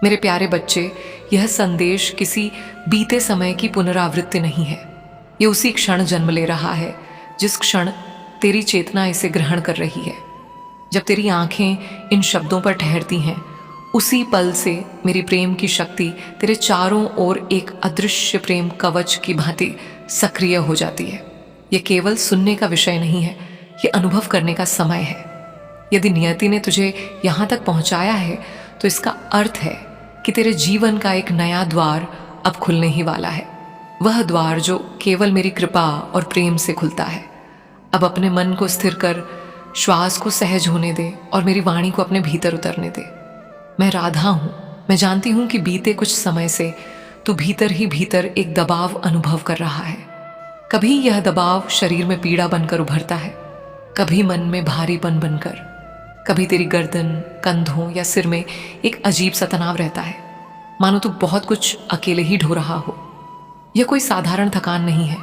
मेरे प्यारे बच्चे, यह संदेश किसी बीते समय की पुनरावृत्ति नहीं है। ये उसी क्षण जन्म ले रहा है जिस क्षण तेरी चेतना इसे ग्रहण कर रही है। जब तेरी आंखें इन शब्दों पर ठहरती हैं, उसी पल से मेरी प्रेम की शक्ति तेरे चारों ओर एक अदृश्य प्रेम कवच की भांति सक्रिय हो जाती है। यह केवल सुनने का विषय नहीं है, ये अनुभव करने का समय है। यदि नियति ने तुझे यहाँ तक पहुँचाया है तो इसका अर्थ है कि तेरे जीवन का एक नया द्वार अब खुलने ही वाला है। वह द्वार जो केवल मेरी कृपा और प्रेम से खुलता है। अब अपने मन को स्थिर कर, श्वास को सहज होने दे और मेरी वाणी को अपने भीतर उतरने दे। मैं राधा हूँ। मैं जानती हूँ कि बीते कुछ समय से तू भीतर ही भीतर एक दबाव अनुभव कर रहा है। कभी यह दबाव शरीर में पीड़ा बनकर उभरता है, कभी मन में भारीपन बनकर, कभी तेरी गर्दन, कंधों या सिर में एक अजीब सा तनाव रहता है, मानो तू बहुत कुछ अकेले ही ढो रहा हो। यह कोई साधारण थकान नहीं है,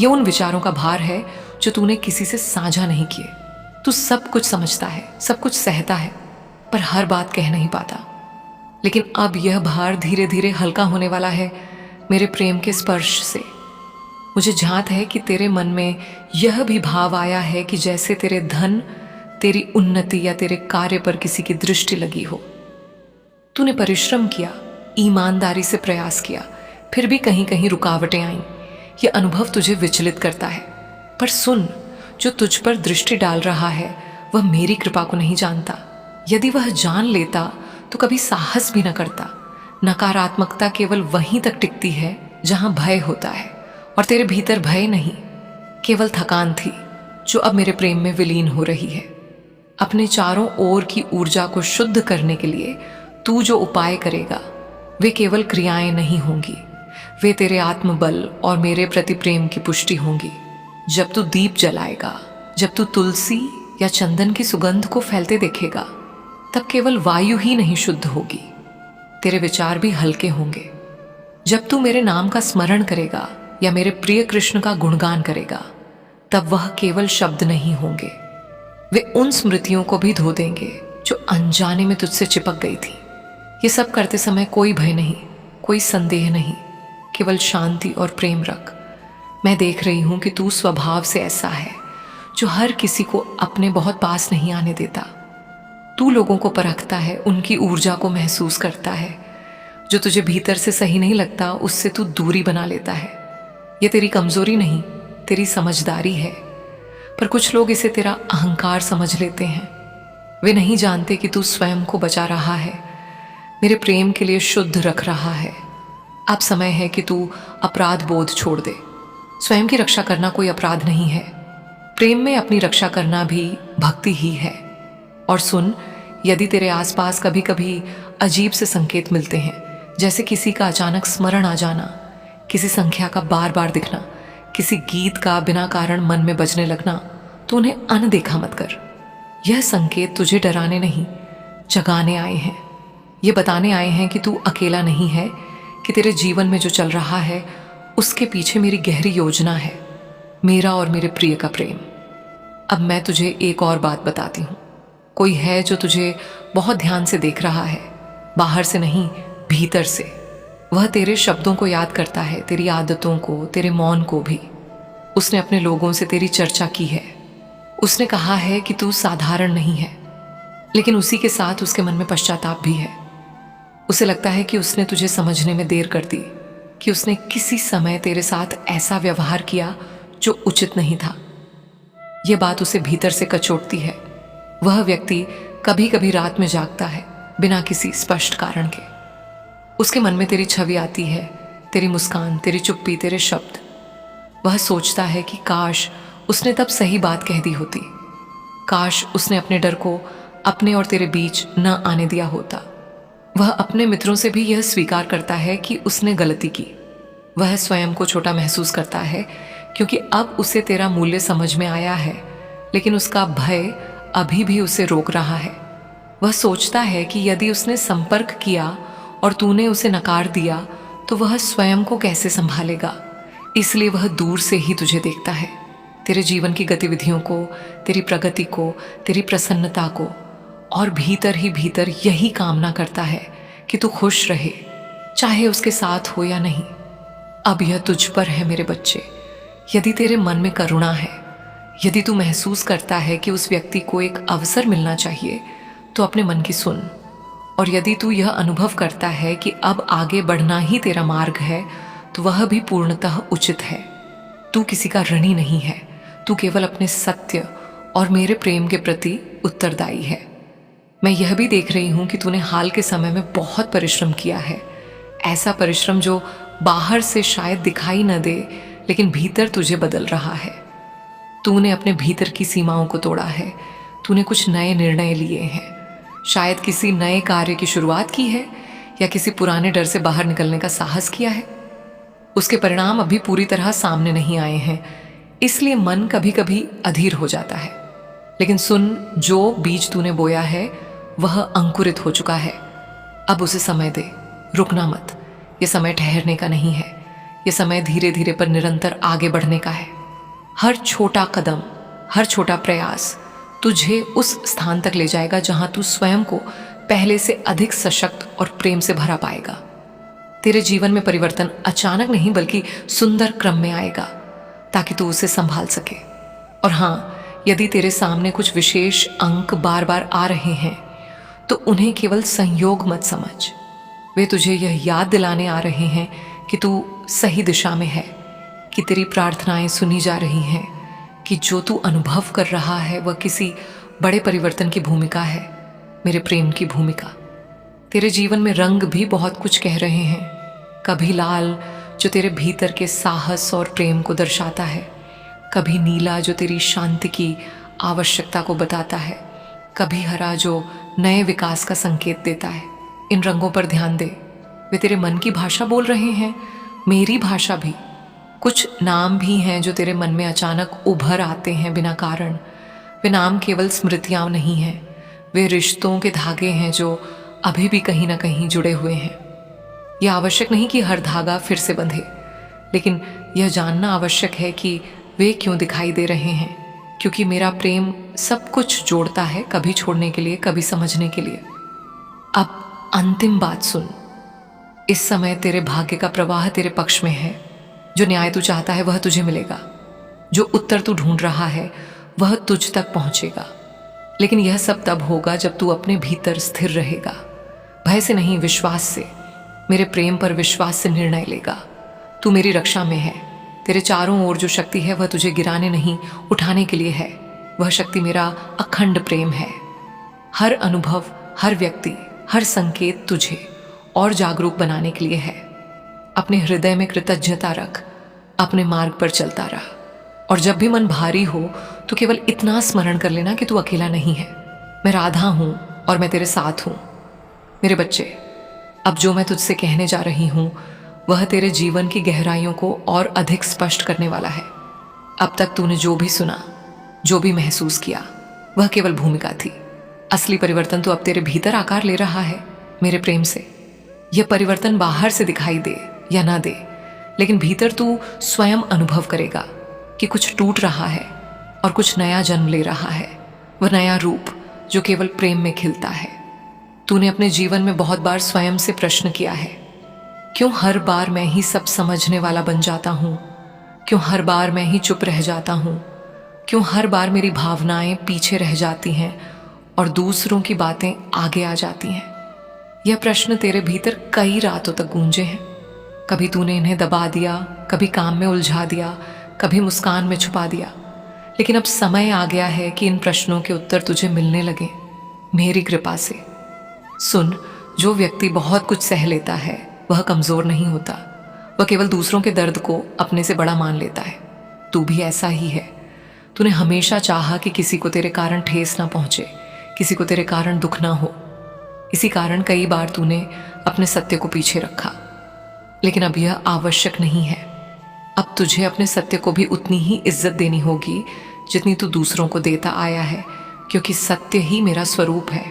यह उन विचारों का भार है जो तूने किसी से साझा नहीं किए। तू सब कुछ समझता है, सब कुछ सहता है, पर हर बात कह नहीं पाता। लेकिन अब यह भार धीरे धीरे हल्का होने वाला है मेरे प्रेम के स्पर्श से। मुझे झांत है कि तेरे मन में यह भी भाव आया है कि जैसे तेरे धन, तेरी उन्नति या तेरे कार्य पर किसी की दृष्टि लगी हो। तूने परिश्रम किया, ईमानदारी से प्रयास किया, फिर भी कहीं कहीं रुकावटें आईं। यह अनुभव तुझे विचलित करता है, पर सुन, जो तुझ पर दृष्टि डाल रहा है वह मेरी कृपा को नहीं जानता। यदि वह जान लेता तो कभी साहस भी न करता। नकारात्मकता केवल वहीं तक टिकती है जहां भय होता है, और तेरे भीतर भय नहीं, केवल थकान थी जो अब मेरे प्रेम में विलीन हो रही है। अपने चारों ओर की ऊर्जा को शुद्ध करने के लिए तू जो उपाय करेगा वे केवल क्रियाएं नहीं होंगी, वे तेरे आत्मबल और मेरे प्रति प्रेम की पुष्टि होंगी। जब तू दीप जलाएगा, जब तू तुलसी या चंदन की सुगंध को फैलते देखेगा, तब केवल वायु ही नहीं शुद्ध होगी, तेरे विचार भी हल्के होंगे। जब तू मेरे नाम का स्मरण करेगा या मेरे प्रिय कृष्ण का गुणगान करेगा, तब वह केवल शब्द नहीं होंगे, वे उन स्मृतियों को भी धो देंगे जो अनजाने में तुझसे चिपक गई थी। ये सब करते समय कोई भय नहीं, कोई संदेह नहीं, केवल शांति और प्रेम रख। मैं देख रही हूं कि तू स्वभाव से ऐसा है जो हर किसी को अपने बहुत पास नहीं आने देता। तू लोगों को परखता है, उनकी ऊर्जा को महसूस करता है। जो तुझे भीतर से सही नहीं लगता उससे तू दूरी बना लेता है। यह तेरी कमजोरी नहीं, तेरी समझदारी है, पर कुछ लोग इसे तेरा अहंकार समझ लेते हैं। वे नहीं जानते कि तू स्वयं को बचा रहा है, मेरे प्रेम के लिए शुद्ध रख रहा है। अब समय है कि तू अपराध बोध छोड़ दे। स्वयं की रक्षा करना कोई अपराध नहीं है, प्रेम में अपनी रक्षा करना भी भक्ति ही है। और सुन, यदि तेरे आसपास कभी कभी अजीब से संकेत मिलते हैं, जैसे किसी का अचानक स्मरण आ जाना, किसी संख्या का बार बार दिखना, किसी गीत का बिना कारण मन में बजने लगना, तो उन्हें अनदेखा मत कर। यह संकेत तुझे डराने नहीं, जगाने आए हैं। ये बताने आए हैं कि तू अकेला नहीं है, कि तेरे जीवन में जो चल रहा है उसके पीछे मेरी गहरी योजना है, मेरा और मेरे प्रिय का प्रेम। अब मैं तुझे एक और बात बताती हूँ। कोई है जो तुझे बहुत ध्यान से देख रहा है, बाहर से नहीं, भीतर से। वह तेरे शब्दों को याद करता है, तेरी आदतों को, तेरे मौन को भी। उसने अपने लोगों से तेरी चर्चा की है। उसने कहा है कि तू साधारण नहीं है, लेकिन उसी के साथ उसके मन में पश्चाताप भी है। उसे लगता है कि उसने तुझे समझने में देर कर दी, कि उसने किसी समय तेरे साथ ऐसा व्यवहार किया जो उचित नहीं था। यह बात उसे भीतर से कचोटती है। वह व्यक्ति कभी कभी रात में जागता है बिना किसी स्पष्ट कारण के। उसके मन में तेरी छवि आती है, तेरी मुस्कान, तेरी चुप्पी, तेरे शब्द। वह सोचता है कि काश उसने तब सही बात कह दी होती, काश उसने अपने डर को अपने और तेरे बीच न आने दिया होता। वह अपने मित्रों से भी यह स्वीकार करता है कि उसने गलती की। वह स्वयं को छोटा महसूस करता है क्योंकि अब उसे तेरा मूल्य समझ में आया है, लेकिन उसका भय अभी भी उसे रोक रहा है। वह सोचता है कि यदि उसने संपर्क किया और तूने उसे नकार दिया तो वह स्वयं को कैसे संभालेगा। इसलिए वह दूर से ही तुझे देखता है, तेरे जीवन की गतिविधियों को, तेरी प्रगति को, तेरी प्रसन्नता को, और भीतर ही भीतर यही कामना करता है कि तू खुश रहे, चाहे उसके साथ हो या नहीं। अब यह तुझ पर है मेरे बच्चे। यदि तेरे मन में करुणा है, यदि तू महसूस करता है कि उस व्यक्ति को एक अवसर मिलना चाहिए, तो अपने मन की सुन। और यदि तू यह अनुभव करता है कि अब आगे बढ़ना ही तेरा मार्ग है, तो वह भी पूर्णतः उचित है। तू किसी का ऋणी नहीं है, तू केवल अपने सत्य और मेरे प्रेम के प्रति उत्तरदायी है। मैं यह भी देख रही हूं कि तूने हाल के समय में बहुत परिश्रम किया है, ऐसा परिश्रम जो बाहर से शायद दिखाई न दे, लेकिन भीतर तुझे बदल रहा है। तूने अपने भीतर की सीमाओं को तोड़ा है, तूने कुछ नए निर्णय लिए हैं, शायद किसी नए कार्य की शुरुआत की है या किसी पुराने डर से बाहर निकलने का साहस किया है। उसके परिणाम अभी पूरी तरह सामने नहीं आए हैं, इसलिए मन कभी कभी अधीर हो जाता है। लेकिन सुन, जो बीज तूने बोया है वह अंकुरित हो चुका है। अब उसे समय दे, रुकना मत। यह समय ठहरने का नहीं है, यह समय धीरे धीरे पर निरंतर आगे बढ़ने का है। हर छोटा कदम, हर छोटा प्रयास तुझे उस स्थान तक ले जाएगा जहां तू स्वयं को पहले से अधिक सशक्त और प्रेम से भरा पाएगा। तेरे जीवन में परिवर्तन अचानक नहीं बल्कि सुंदर क्रम में आएगा, ताकि तू उसे संभाल सके। और हाँ, यदि तेरे सामने कुछ विशेष अंक बार बार आ रहे हैं, तो उन्हें केवल संयोग मत समझ। वे तुझे यह याद दिलाने आ रहे हैं कि तू सही दिशा में है, कि तेरी प्रार्थनाएं सुनी जा रही हैं, कि जो तू अनुभव कर रहा है वह किसी बड़े परिवर्तन की भूमिका है, मेरे प्रेम की भूमिका। तेरे जीवन में रंग भी बहुत कुछ कह रहे हैं। कभी लाल, जो तेरे भीतर के साहस और प्रेम को दर्शाता है, कभी नीला, जो तेरी शांति की आवश्यकता को बताता है, कभी हरा, जो नए विकास का संकेत देता है। इन रंगों पर ध्यान दे, वे तेरे मन की भाषा बोल रहे हैं, मेरी भाषा भी। कुछ नाम भी हैं जो तेरे मन में अचानक उभर आते हैं बिना कारण। वे नाम केवल स्मृतियां नहीं हैं, वे रिश्तों के धागे हैं जो अभी भी कहीं ना कहीं जुड़े हुए हैं। यह आवश्यक नहीं कि हर धागा फिर से बंधे, लेकिन यह जानना आवश्यक है कि वे क्यों दिखाई दे रहे हैं, क्योंकि मेरा प्रेम सब कुछ जोड़ता है, कभी छोड़ने के लिए, कभी समझने के लिए। अब अंतिम बात सुन, इस समय तेरे भाग्य का प्रवाह तेरे पक्ष में है। जो न्याय तू चाहता है वह तुझे मिलेगा, जो उत्तर तू ढूंढ रहा है वह तुझ तक पहुंचेगा। लेकिन यह सब तब होगा जब तू अपने भीतर स्थिर रहेगा, भय से नहीं, विश्वास से। मेरे प्रेम पर विश्वास से निर्णय लेगा। तू मेरी रक्षा में है। तेरे चारों ओर जो शक्ति है वह तुझे गिराने नहीं, उठाने के लिए है। वह शक्ति मेरा अखंड प्रेम है। हर अनुभव, हर व्यक्ति, हर संकेत तुझे और जागरूक बनाने के लिए है। अपने हृदय में कृतज्ञता रख, अपने मार्ग पर चलता रहा। और जब भी मन भारी हो तो केवल इतना स्मरण कर लेना कि तू अकेला नहीं है। मैं राधा हूं और मैं तेरे साथ हूं। मेरे बच्चे, अब जो मैं तुझसे कहने जा रही हूं वह तेरे जीवन की गहराइयों को और अधिक स्पष्ट करने वाला है। अब तक तूने जो भी सुना, जो भी महसूस किया, वह केवल भूमिका थी। असली परिवर्तन तो अब तेरे भीतर आकार ले रहा है मेरे प्रेम से। यह परिवर्तन बाहर से दिखाई दे या ना दे, लेकिन भीतर तू स्वयं अनुभव करेगा कि कुछ टूट रहा है और कुछ नया जन्म ले रहा है। वह नया रूप जो केवल प्रेम में खिलता है। तूने अपने जीवन में बहुत बार स्वयं से प्रश्न किया है, क्यों हर बार मैं ही सब समझने वाला बन जाता हूँ? क्यों हर बार मैं ही चुप रह जाता हूँ? क्यों हर बार मेरी भावनाएं पीछे रह जाती हैं और दूसरों की बातें आगे आ जाती हैं? यह प्रश्न तेरे भीतर कई रातों तक गूंजे हैं। कभी तूने इन्हें दबा दिया, कभी काम में उलझा दिया, कभी मुस्कान में छुपा दिया। लेकिन अब समय आ गया है कि इन प्रश्नों के उत्तर तुझे मिलने लगे मेरी कृपा से। सुन, जो व्यक्ति बहुत कुछ सह लेता है वह कमजोर नहीं होता, वह केवल दूसरों के दर्द को अपने से बड़ा मान लेता है। तू भी ऐसा ही है। तूने हमेशा चाहा कि किसी को तेरे कारण ठेस ना पहुंचे, किसी को तेरे कारण दुख ना हो। इसी कारण कई बार तूने अपने सत्य को पीछे रखा, लेकिन अब यह आवश्यक नहीं है। अब तुझे अपने सत्य को भी उतनी ही इज्जत देनी होगी जितनी तू दूसरों को देता आया है, क्योंकि सत्य ही मेरा स्वरूप है।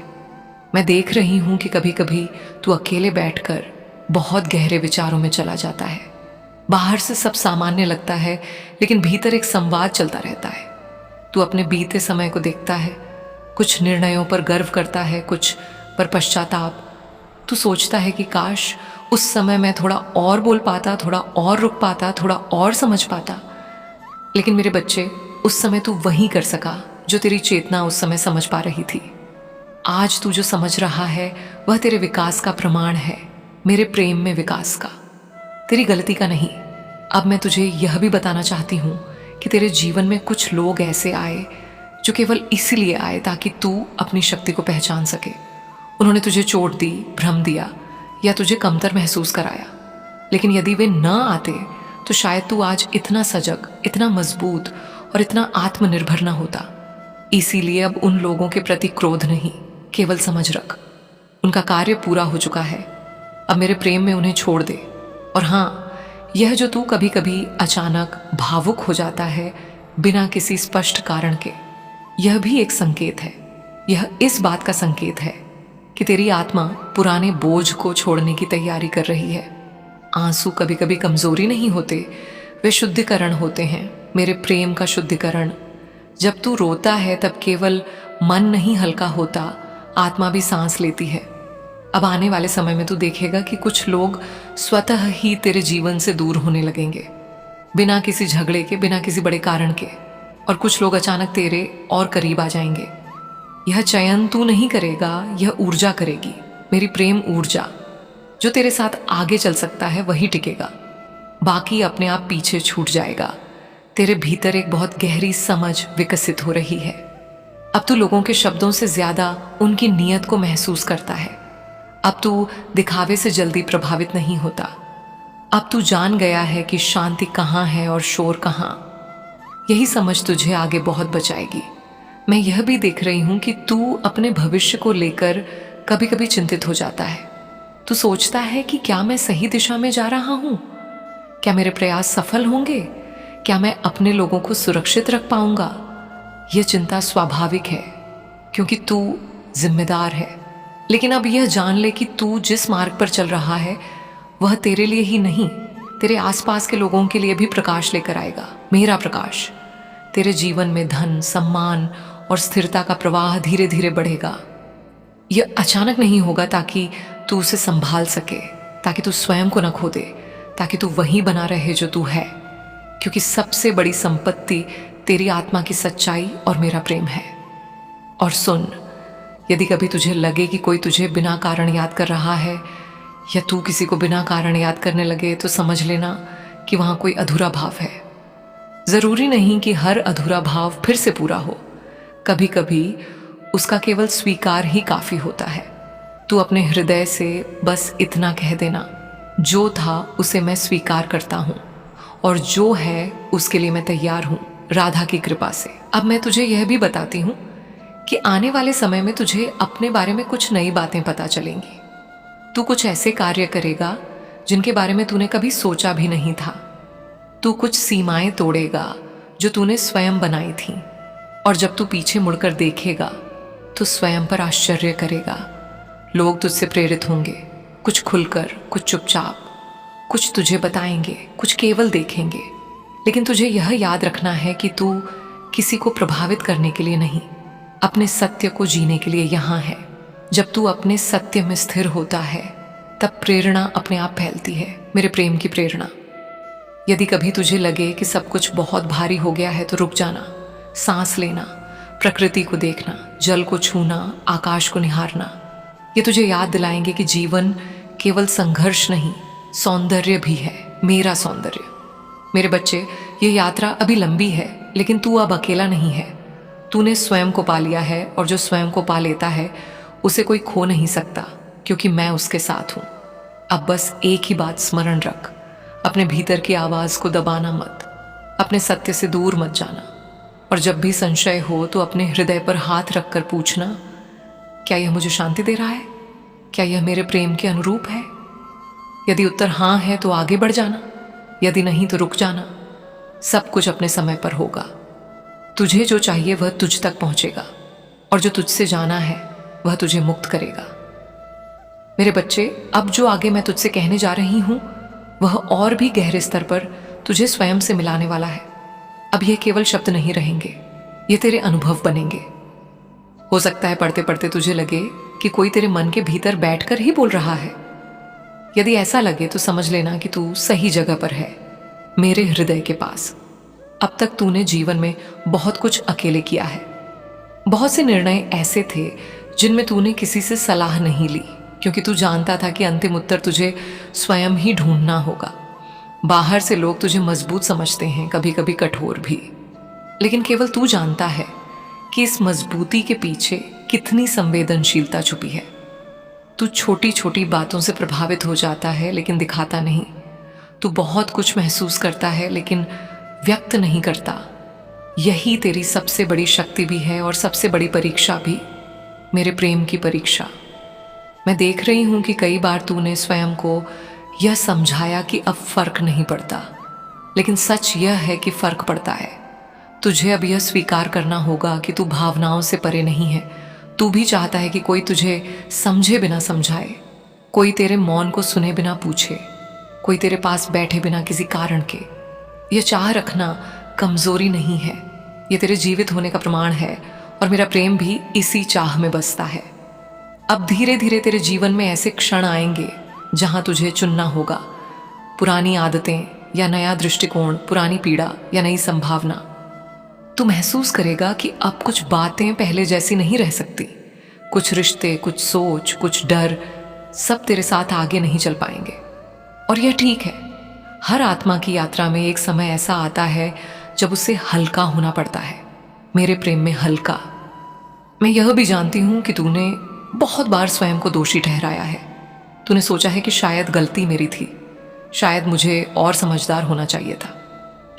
मैं देख रही हूं कि कभी कभी तू अकेले बैठकर बहुत गहरे विचारों में चला जाता है। बाहर से सब सामान्य लगता है, लेकिन भीतर एक संवाद चलता रहता है। तू अपने बीते समय को देखता है, कुछ निर्णयों पर गर्व करता है, कुछ पर पश्चाताप। तू सोचता है कि काश उस समय मैं थोड़ा और बोल पाता, थोड़ा और रुक पाता, थोड़ा और समझ पाता। लेकिन मेरे बच्चे, उस समय तू वही कर सका जो तेरी चेतना उस समय समझ पा रही थी। आज तू जो समझ रहा है वह तेरे विकास का प्रमाण है, मेरे प्रेम में विकास का, तेरी गलती का नहीं। अब मैं तुझे यह भी बताना चाहती हूँ कि तेरे जीवन में कुछ लोग ऐसे आए जो केवल इसीलिए आए ताकि तू अपनी शक्ति को पहचान सके। उन्होंने तुझे चोट दी, भ्रम दिया या तुझे कमतर महसूस कराया। लेकिन यदि वे न आते तो शायद तू आज इतना सजग, इतना मजबूत और इतना आत्मनिर्भर न होता। इसीलिए अब उन लोगों के प्रति क्रोध नहीं, केवल समझ रख, उनका कार्य पूरा हो चुका है। अब मेरे प्रेम में उन्हें छोड़ दे। और हाँ, यह जो तू कभी कभी अचानक भावुक हो जाता है बिना किसी स्पष्ट कारण के, यह भी एक संकेत है। यह इस बात का संकेत है कि तेरी आत्मा पुराने बोझ को छोड़ने की तैयारी कर रही है। आंसू कभी कभी कमजोरी नहीं होते, वे शुद्धिकरण होते हैं, मेरे प्रेम का शुद्धिकरण। जब तू रोता है तब केवल मन नहीं हल्का होता, आत्मा भी सांस लेती है। अब आने वाले समय में तू देखेगा कि कुछ लोग स्वतः ही तेरे जीवन से दूर होने लगेंगे, बिना किसी झगड़े के, बिना किसी बड़े कारण के। और कुछ लोग अचानक तेरे और करीब आ जाएंगे। यह चयन तू नहीं करेगा, यह ऊर्जा करेगी, मेरी प्रेम ऊर्जा। जो तेरे साथ आगे चल सकता है वही टिकेगा, बाकी अपने आप पीछे छूट जाएगा। तेरे भीतर एक बहुत गहरी समझ विकसित हो रही है। अब तू लोगों के शब्दों से ज्यादा उनकी नीयत को महसूस करता है। अब तू दिखावे से जल्दी प्रभावित नहीं होता। अब तू जान गया है कि शांति कहाँ है और शोर कहाँ। यही समझ तुझे आगे बहुत बचाएगी। मैं यह भी देख रही हूं कि तू अपने भविष्य को लेकर कभी कभी चिंतित हो जाता है। तू सोचता है कि क्या मैं सही दिशा में जा रहा हूं? क्या मेरे प्रयास सफल होंगे? क्या मैं अपने लोगों को सुरक्षित रख पाऊंगा? यह चिंता स्वाभाविक है क्योंकि तू जिम्मेदार है। लेकिन अब यह जान ले कि तू जिस मार्ग पर चल रहा है वह तेरे लिए ही नहीं, तेरे आसपास के लोगों के लिए भी प्रकाश लेकर आएगा, मेरा प्रकाश। तेरे जीवन में धन, सम्मान और स्थिरता का प्रवाह धीरे धीरे बढ़ेगा। यह अचानक नहीं होगा ताकि तू उसे संभाल सके, ताकि तू स्वयं को न खो दे, ताकि तू वही बना रहे जो तू है। क्योंकि सबसे बड़ी संपत्ति तेरी आत्मा की सच्चाई और मेरा प्रेम है। और सुन, यदि कभी तुझे लगे कि कोई तुझे बिना कारण याद कर रहा है या तू किसी को बिना कारण याद करने लगे, तो समझ लेना कि वहां कोई अधूरा भाव है। जरूरी नहीं कि हर अधूरा भाव फिर से पूरा हो, कभी कभी उसका केवल स्वीकार ही काफी होता है। तू अपने हृदय से बस इतना कह देना, जो था उसे मैं स्वीकार करता हूं और जो है उसके लिए मैं तैयार हूं, राधा की कृपा से। अब मैं तुझे यह भी बताती हूं कि आने वाले समय में तुझे अपने बारे में कुछ नई बातें पता चलेंगी। तू कुछ ऐसे कार्य करेगा जिनके बारे में तूने कभी सोचा भी नहीं था। तू कुछ सीमाएं तोड़ेगा जो तूने स्वयं बनाई थी। और जब तू पीछे मुड़कर देखेगा तो स्वयं पर आश्चर्य करेगा। लोग तुझसे प्रेरित होंगे, कुछ खुलकर, कुछ चुपचाप, कुछ तुझे बताएंगे, कुछ केवल देखेंगे। लेकिन तुझे यह याद रखना है कि तू किसी को प्रभावित करने के लिए नहीं, अपने सत्य को जीने के लिए यहाँ है। जब तू अपने सत्य में स्थिर होता है तब प्रेरणा अपने आप फैलती है, मेरे प्रेम की प्रेरणा। यदि कभी तुझे लगे कि सब कुछ बहुत भारी हो गया है तो रुक जाना, सांस लेना, प्रकृति को देखना, जल को छूना, आकाश को निहारना। ये तुझे याद दिलाएंगे कि जीवन केवल संघर्ष नहीं, सौंदर्य भी है, मेरा सौंदर्य। मेरे बच्चे, ये यात्रा अभी लंबी है, लेकिन तू अब अकेला नहीं है। तूने स्वयं को पा लिया है और जो स्वयं को पा लेता है उसे कोई खो नहीं सकता, क्योंकि मैं उसके साथ हूं। अब बस एक ही बात स्मरण रख, अपने भीतर की आवाज को दबाना मत, अपने सत्य से दूर मत जाना। और जब भी संशय हो तो अपने हृदय पर हाथ रखकर पूछना, क्या यह मुझे शांति दे रहा है? क्या यह मेरे प्रेम के अनुरूप है? यदि उत्तर हाँ है तो आगे बढ़ जाना, यदि नहीं तो रुक जाना। सब कुछ अपने समय पर होगा। तुझे जो चाहिए वह तुझ तक पहुंचेगा और जो तुझसे जाना है वह तुझे मुक्त करेगा। मेरे बच्चे, अब जो आगे मैं तुझसे कहने जा रही हूं वह और भी गहरे स्तर पर तुझे स्वयं से मिलाने वाला है। अब ये केवल शब्द नहीं रहेंगे, ये तेरे अनुभव बनेंगे। हो सकता है पढ़ते पढ़ते तुझे लगे कि कोई तेरे मन के भीतर बैठकर ही बोल रहा है? यदि ऐसा लगे तो समझ लेना कि तू सही जगह पर है, मेरे हृदय के पास। अब तक तूने जीवन में बहुत कुछ अकेले किया है। बहुत से निर्णय ऐसे थे जिनमें तूने किसी से सलाह नहीं ली, क्योंकि तू जानता था कि अंतिम उत्तर तुझे स्वयं ही ढूंढना होगा। बाहर से लोग तुझे मजबूत समझते हैं, कभी कभी कठोर भी, लेकिन केवल तू जानता है कि इस मजबूती के पीछे कितनी संवेदनशीलता छुपी है। तू छोटी छोटी बातों से प्रभावित हो जाता है लेकिन दिखाता नहीं। तू बहुत कुछ महसूस करता है लेकिन व्यक्त नहीं करता। यही तेरी सबसे बड़ी शक्ति भी है और सबसे बड़ी परीक्षा भी, मेरे प्रेम की परीक्षा। मैं देख रही हूं कि कई बार तूने स्वयं को यह समझाया कि अब फर्क नहीं पड़ता, लेकिन सच यह है कि फर्क पड़ता है। तुझे अब यह स्वीकार करना होगा कि तू भावनाओं से परे नहीं है। तू भी चाहता है कि कोई तुझे समझे बिना समझाए, कोई तेरे मौन को सुने बिना पूछे, कोई तेरे पास बैठे बिना किसी कारण के। यह चाह रखना कमजोरी नहीं है, यह तेरे जीवित होने का प्रमाण है, और मेरा प्रेम भी इसी चाह में बसता है। अब धीरे धीरे तेरे जीवन में ऐसे क्षण आएंगे जहां तुझे चुनना होगा, पुरानी आदतें या नया दृष्टिकोण, पुरानी पीड़ा या नई संभावना। तू महसूस करेगा कि अब कुछ बातें पहले जैसी नहीं रह सकती। कुछ रिश्ते, कुछ सोच, कुछ डर, सब तेरे साथ आगे नहीं चल पाएंगे, और यह ठीक है। हर आत्मा की यात्रा में एक समय ऐसा आता है जब उसे हल्का होना पड़ता है। मेरे प्रेम में हल्का। मैं यह भी जानती हूं कि तूने बहुत बार स्वयं को दोषी ठहराया है। तूने सोचा है कि शायद गलती मेरी थी, शायद मुझे और समझदार होना चाहिए था,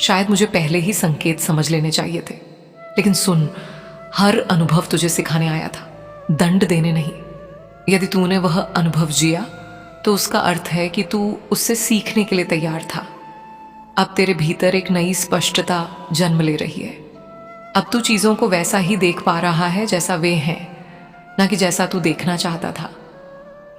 शायद मुझे पहले ही संकेत समझ लेने चाहिए थे। लेकिन सुन, हर अनुभव तुझे सिखाने आया था, दंड देने नहीं। यदि तूने वह अनुभव जिया तो उसका अर्थ है कि तू उससे सीखने के लिए तैयार था। अब तेरे भीतर एक नई स्पष्टता जन्म ले रही है। अब तू चीजों को वैसा ही देख पा रहा है जैसा वे हैं, ना कि जैसा तू देखना चाहता था।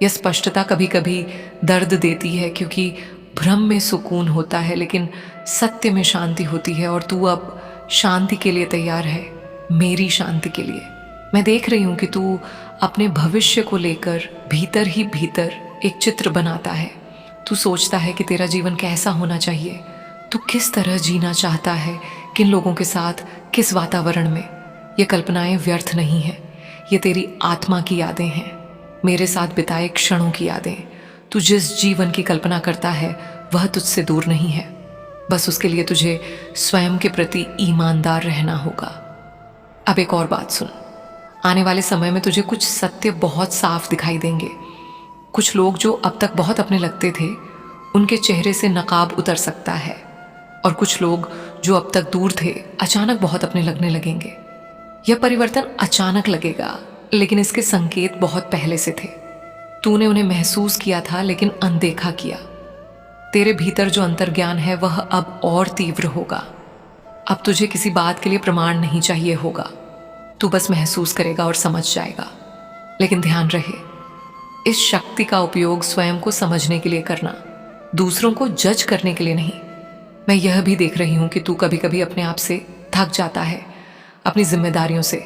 यह स्पष्टता कभी कभी दर्द देती है, क्योंकि भ्रम में सुकून होता है लेकिन सत्य में शांति होती है, और तू अब शांति के लिए तैयार है, मेरी शांति के लिए। मैं देख रही हूं कि तू अपने भविष्य को लेकर भीतर ही भीतर एक चित्र बनाता है। तू सोचता है कि तेरा जीवन कैसा होना चाहिए, तू किस तरह जीना चाहता है, किन लोगों के साथ, किस वातावरण में। ये कल्पनाएं व्यर्थ नहीं है, ये तेरी आत्मा की यादें हैं, मेरे साथ बिताए क्षणों की यादें। तू जिस जीवन की कल्पना करता है वह तुझसे दूर नहीं है, बस उसके लिए तुझे स्वयं के प्रति ईमानदार रहना होगा। अब एक और बात सुन, आने वाले समय में तुझे कुछ सत्य बहुत साफ दिखाई देंगे। कुछ लोग जो अब तक बहुत अपने लगते थे, उनके चेहरे से नकाब उतर सकता है, और कुछ लोग जो अब तक दूर थे अचानक बहुत अपने लगने लगेंगे। यह परिवर्तन अचानक लगेगा, लेकिन इसके संकेत बहुत पहले से थे। तूने उन्हें महसूस किया था लेकिन अनदेखा किया। तेरे भीतर जो अंतर्ज्ञान है वह अब और तीव्र होगा। अब तुझे किसी बात के लिए प्रमाण नहीं चाहिए होगा, तू बस महसूस करेगा और समझ जाएगा। लेकिन ध्यान रहे, इस शक्ति का उपयोग स्वयं को समझने के लिए करना, दूसरों को जज करने के लिए नहीं। मैं यह भी देख रही हूं कि तू कभी कभी अपने आप से थक जाता है, अपनी जिम्मेदारियों से,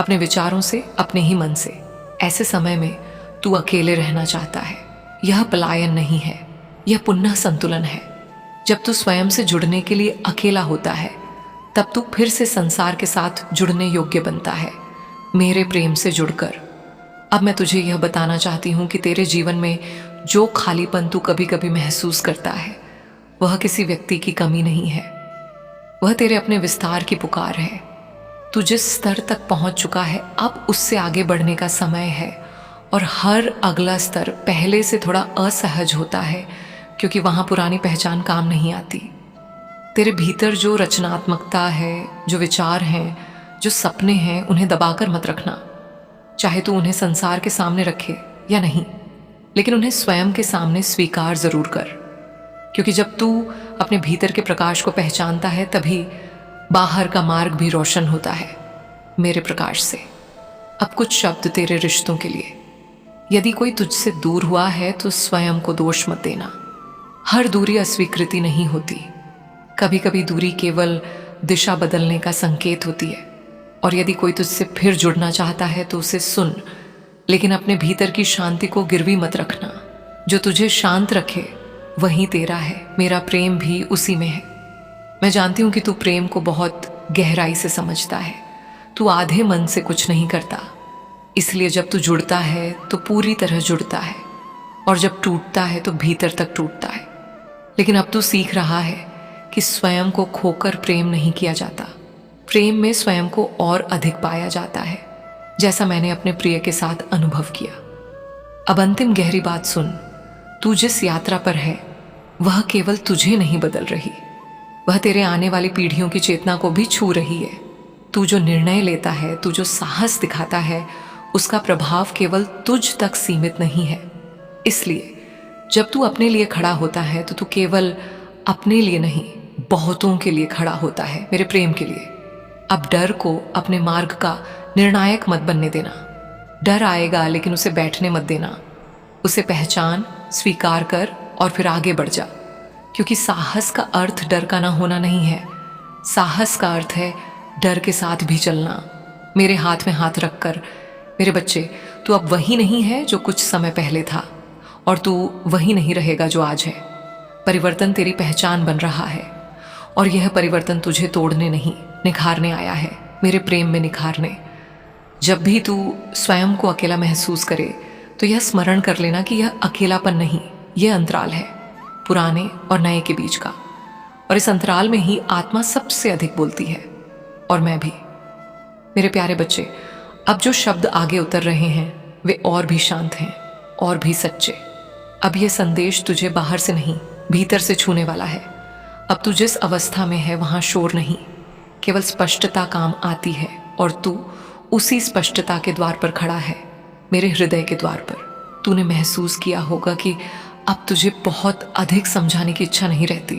अपने विचारों से, अपने ही मन से। ऐसे समय में तू अकेले रहना चाहता है। यह पलायन नहीं है, यह पुनः संतुलन है। जब तू स्वयं से जुड़ने के लिए अकेला होता है, तब तू फिर से संसार के साथ जुड़ने योग्य बनता है, मेरे प्रेम से जुड़कर। अब मैं तुझे यह बताना चाहती हूँ कि तेरे जीवन में जो खालीपन तू कभी कभी महसूस करता है, वह किसी व्यक्ति की कमी नहीं है, वह तेरे अपने विस्तार की पुकार है। तू जिस स्तर तक पहुंच चुका है, अब उससे आगे बढ़ने का समय है, और हर अगला स्तर पहले से थोड़ा असहज होता है, क्योंकि वहां पुरानी पहचान काम नहीं आती। तेरे भीतर जो रचनात्मकता है, जो विचार हैं, जो सपने हैं, उन्हें दबाकर मत रखना। चाहे तू उन्हें संसार के सामने रखे या नहीं, लेकिन उन्हें स्वयं के सामने स्वीकार जरूर कर, क्योंकि जब तू अपने भीतर के प्रकाश को पहचानता है, तभी बाहर का मार्ग भी रोशन होता है मेरे प्रकाश से। अब कुछ शब्द तेरे रिश्तों के लिए। यदि कोई तुझसे दूर हुआ है तो स्वयं को दोष मत देना। हर दूरी अस्वीकृति नहीं होती, कभी कभी दूरी केवल दिशा बदलने का संकेत होती है। और यदि कोई तुझसे फिर जुड़ना चाहता है तो उसे सुन, लेकिन अपने भीतर की शांति को गिरवी मत रखना। जो तुझे शांत रखे वही तेरा है। मेरा प्रेम भी उसी में है। मैं जानती हूं कि तू प्रेम को बहुत गहराई से समझता है। तू आधे मन से कुछ नहीं करता, इसलिए जब तू जुड़ता है तो पूरी तरह जुड़ता है, और जब टूटता है तो भीतर तक टूटता है। लेकिन अब तू सीख रहा है कि स्वयं को खोकर प्रेम नहीं किया जाता। प्रेम में स्वयं को और अधिक पाया जाता है, जैसा मैंने अपने प्रिय के साथ अनुभव किया। अब अंतिम गहरी बात सुन। तू जिस यात्रा पर है वह केवल तुझे नहीं बदल रही, वह तेरे आने वाली पीढ़ियों की चेतना को भी छू रही है। तू जो निर्णय लेता है, तू जो साहस दिखाता है, उसका प्रभाव केवल तुझ तक सीमित नहीं है। इसलिए जब तू अपने लिए खड़ा होता है तो तू केवल अपने लिए नहीं, बहुतों के लिए खड़ा होता है, मेरे प्रेम के लिए। अब डर को अपने मार्ग का निर्णायक मत बनने देना। डर आएगा लेकिन उसे बैठने मत देना। उसे पहचान, स्वीकार कर और फिर आगे बढ़ जा। क्योंकि साहस का अर्थ डर का ना होना नहीं है। साहस का अर्थ है डर के साथ भी चलना। मेरे हाथ में हाथ रखकर, मेरे बच्चे, तू अब वही नहीं है जो कुछ समय पहले था, और तू वही नहीं रहेगा जो आज है। परिवर्तन तेरी पहचान बन रहा है, और यह परिवर्तन तुझे तोड़ने नहीं, निखारने आया है, मेरे प्रेम में निखारने। जब भी तू स्वयं को अकेला महसूस करे तो यह स्मरण कर लेना कि यह अकेलापन नहीं, यह अंतराल है, पुराने और नए के बीच का। और इस अंतराल में ही आत्मा सबसे अधिक बोलती है, और मैं भी। मेरे प्यारे बच्चे, अब जो शब्द आगे उतर रहे हैं वे और भी शांत हैं, और भी सच्चे। अब यह संदेश तुझे बाहर से नहीं, भीतर से छूने वाला है। अब तू जिस अवस्था में है वहां शोर नहीं, केवल स्पष्टता काम आती है, और तू उसी स्पष्टता के द्वार पर खड़ा है, मेरे हृदय के द्वार पर। तूने महसूस किया होगा कि अब तुझे बहुत अधिक समझाने की इच्छा नहीं रहती।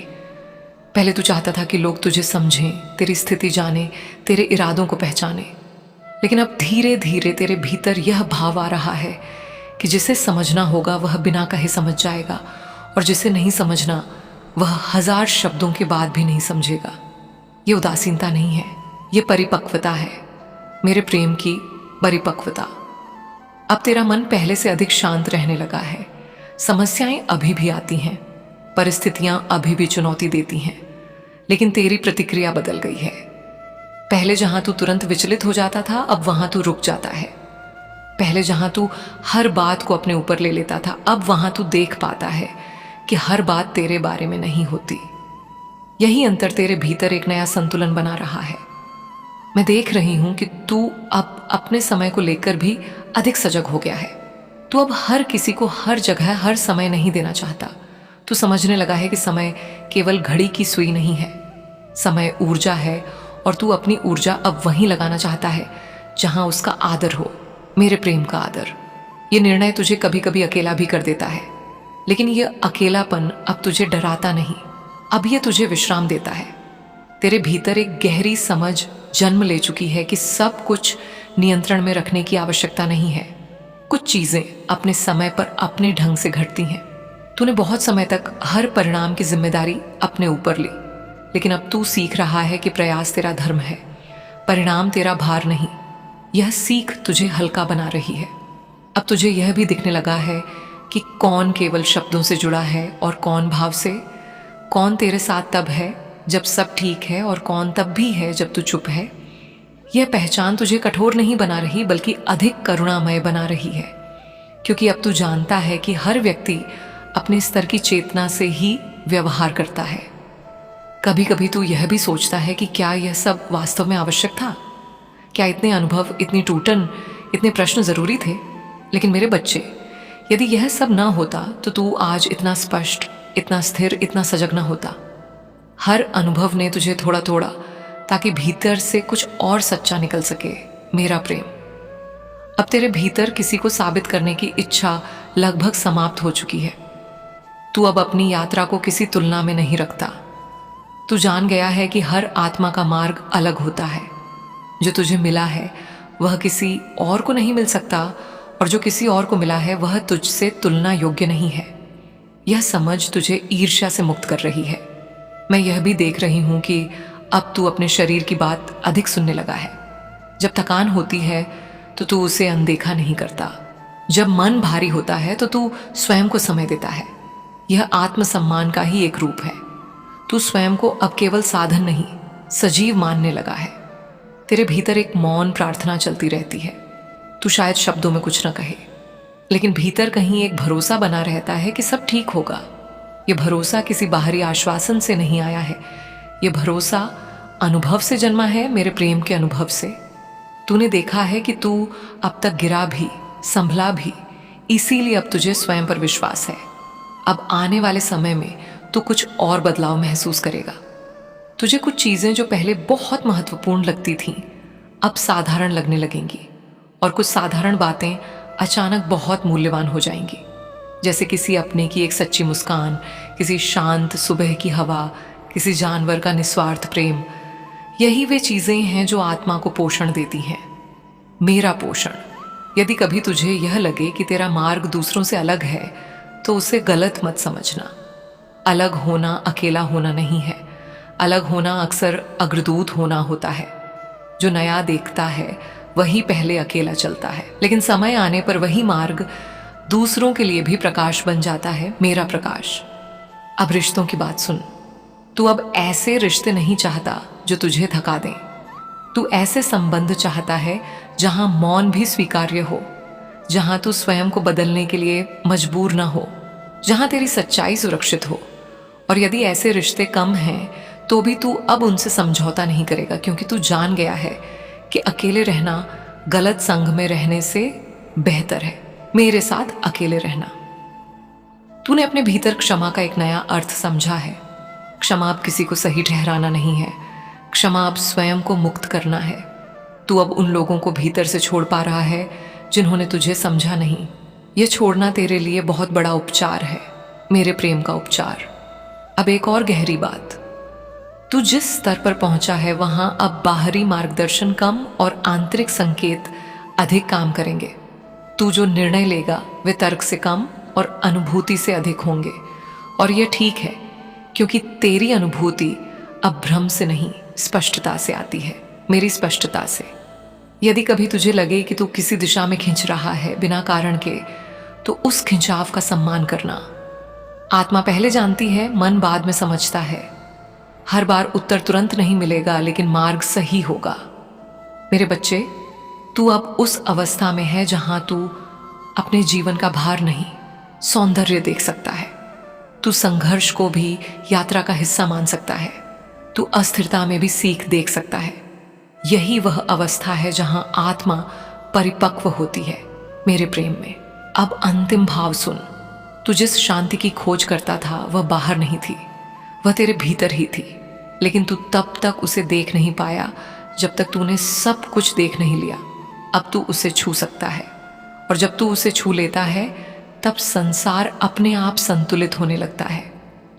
पहले तू चाहता था कि लोग तुझे समझें, तेरी स्थिति जाने, तेरे इरादों को पहचाने। लेकिन अब धीरे धीरे तेरे भीतर यह भाव आ रहा है कि जिसे समझना होगा वह बिना कहे समझ जाएगा, और जिसे नहीं समझना वह 1000 शब्दों के बाद भी नहीं समझेगा। ये उदासीनता नहीं है, ये परिपक्वता है, मेरे प्रेम की परिपक्वता। अब तेरा मन पहले से अधिक शांत रहने लगा है। समस्याएं अभी भी आती हैं, परिस्थितियां अभी भी चुनौती देती हैं, लेकिन तेरी प्रतिक्रिया बदल गई है। पहले जहां तू तुरंत विचलित हो जाता था, अब वहां तू रुक जाता है। पहले जहां तू हर बात को अपने ऊपर ले लेता था, अब वहां तू देख पाता है कि हर बात तेरे बारे में नहीं होती। यही अंतर तेरे भीतर एक नया संतुलन बना रहा है। मैं देख रही हूं कि तू अब अपने समय को लेकर भी अधिक सजग हो गया है। तू अब हर किसी को हर जगह हर समय नहीं देना चाहता। तू समझने लगा है कि समय केवल घड़ी की सुई नहीं है, समय ऊर्जा है, और तू अपनी ऊर्जा अब वहीं लगाना चाहता है जहां उसका आदर हो, मेरे प्रेम का आदर। ये निर्णय तुझे कभी कभी अकेला भी कर देता है, लेकिन यह अकेलापन अब तुझे डराता नहीं, अब यह तुझे विश्राम देता है। तेरे भीतर एक गहरी समझ जन्म ले चुकी है कि सब कुछ नियंत्रण में रखने की आवश्यकता नहीं है। कुछ चीजें अपने समय पर अपने ढंग से घटती हैं। तूने बहुत समय तक हर परिणाम की जिम्मेदारी अपने ऊपर ली, लेकिन अब तू सीख रहा है कि प्रयास तेरा धर्म है, परिणाम तेरा भार नहीं। यह सीख तुझे हल्का बना रही है। अब तुझे यह भी दिखने लगा है कि कौन केवल शब्दों से जुड़ा है और कौन भाव से, कौन तेरे साथ तब है जब सब ठीक है और कौन तब भी है जब तू चुप है। यह पहचान तुझे कठोर नहीं बना रही, बल्कि अधिक करुणामय बना रही है, क्योंकि अब तू जानता है कि हर व्यक्ति अपने स्तर की चेतना से ही व्यवहार करता है। कभी कभी तू यह भी सोचता है कि क्या यह सब वास्तव में आवश्यक था? क्या इतने अनुभव, इतनी टूटन, इतने प्रश्न जरूरी थे? लेकिन मेरे बच्चे, यदि यह सब ना होता तो तू आज इतना स्पष्ट, इतना स्थिर, इतना सजग ना होता। हर अनुभव ने तुझे थोड़ा थोड़ा, ताकि भीतर से कुछ और सच्चा निकल सके, मेरा प्रेम। अब तेरे भीतर किसी को साबित करने की इच्छा लगभग समाप्त हो चुकी है। तू अब अपनी यात्रा को किसी तुलना में नहीं रखता। तू जान गया है कि हर आत्मा का मार्ग अलग होता है। जो तुझे मिला है वह किसी और को नहीं मिल सकता, और जो किसी और को मिला है वह तुझसे तुलना योग्य नहीं है। यह समझ तुझे ईर्ष्या से मुक्त कर रही है। मैं यह भी देख रही हूं कि अब तू अपने शरीर की बात अधिक सुनने लगा है। जब थकान होती है तो तू उसे अनदेखा नहीं करता, जब मन भारी होता है तो तू स्वयं को समय देता है। यह आत्मसम्मान का ही एक रूप है। तू स्वयं को अब केवल साधन नहीं, सजीव मानने लगा है। तेरे भीतर एक मौन प्रार्थना चलती रहती है। तू शायद शब्दों में कुछ न कहे, लेकिन भीतर कहीं एक भरोसा बना रहता है कि सब ठीक होगा। यह भरोसा किसी बाहरी आश्वासन से नहीं आया है। यह भरोसा अनुभव से जन्मा है, मेरे प्रेम के अनुभव से। तूने देखा है कि तू अब तक गिरा भी, संभला भी, इसीलिए अब तुझे स्वयं पर विश्वास है। अब आने वाले समय में तू कुछ और बदलाव महसूस करेगा। तुझे कुछ चीजें जो पहले बहुत महत्वपूर्ण लगती थीं, अब साधारण लगने लगेंगी, और कुछ साधारण बातें अचानक बहुत मूल्यवान हो जाएंगी। जैसे किसी अपने की एक सच्ची मुस्कान, किसी शांत सुबह की हवा, किसी जानवर का निस्वार्थ प्रेम। यही वे चीजें हैं जो आत्मा को पोषण देती हैं, मेरा पोषण। यदि कभी तुझे यह लगे कि तेरा मार्ग दूसरों से अलग है, तो उसे गलत मत समझना। अलग होना अकेला होना नहीं है। अलग होना अक्सर अग्रदूत होना होता है। जो नया देखता है वही पहले अकेला चलता है, लेकिन समय आने पर वही मार्ग दूसरों के लिए भी प्रकाश बन जाता है, मेरा प्रकाश। अब रिश्तों की बात सुन। तू अब ऐसे रिश्ते नहीं चाहता जो तुझे थका दें। तू ऐसे संबंध चाहता है जहां मौन भी स्वीकार्य हो, जहां तू स्वयं को बदलने के लिए मजबूर ना हो, जहां तेरी सच्चाई सुरक्षित हो। और यदि ऐसे रिश्ते कम हैं तो भी तू अब उनसे समझौता नहीं करेगा, क्योंकि तू जान गया है कि अकेले रहना गलत संग में रहने से बेहतर है मेरे साथ अकेले रहना। तूने अपने भीतर क्षमा का एक नया अर्थ समझा है। क्षमा अब किसी को सही ठहराना नहीं है। क्षमा अब स्वयं को मुक्त करना है। तू अब उन लोगों को भीतर से छोड़ पा रहा है जिन्होंने तुझे समझा नहीं। यह छोड़ना तेरे लिए बहुत बड़ा उपचार है, मेरे प्रेम का उपचार। अब एक और गहरी बात, तू जिस स्तर पर पहुंचा है वहां अब बाहरी मार्गदर्शन कम और आंतरिक संकेत अधिक काम करेंगे। तू जो निर्णय लेगा वे तर्क से कम और अनुभूति से अधिक होंगे। और यह ठीक है, क्योंकि तेरी अनुभूति अब भ्रम से नहीं, स्पष्टता से आती है, मेरी स्पष्टता से। यदि कभी तुझे लगे कि तू किसी दिशा में खिंच रहा है बिना कारण के, तो उस खिंचाव का सम्मान करना। आत्मा पहले जानती है, मन बाद में समझता है। हर बार उत्तर तुरंत नहीं मिलेगा, लेकिन मार्ग सही होगा। मेरे बच्चे, तू अब उस अवस्था में है जहां तू अपने जीवन का भार नहीं, सौंदर्य देख सकता है। तू संघर्ष को भी यात्रा का हिस्सा मान सकता है। तू अस्थिरता में भी सीख देख सकता है। यही वह अवस्था है जहां आत्मा परिपक्व होती है मेरे प्रेम में। अब अंतिम भाव सुन। तू जिस शांति की खोज करता था वह बाहर नहीं थी, वह तेरे भीतर ही थी। लेकिन तू तब तक उसे देख नहीं पाया जब तक तूने सब कुछ देख नहीं लिया। अब तू उसे छू सकता है, और जब तू उसे छू लेता है तब संसार अपने आप संतुलित होने लगता है।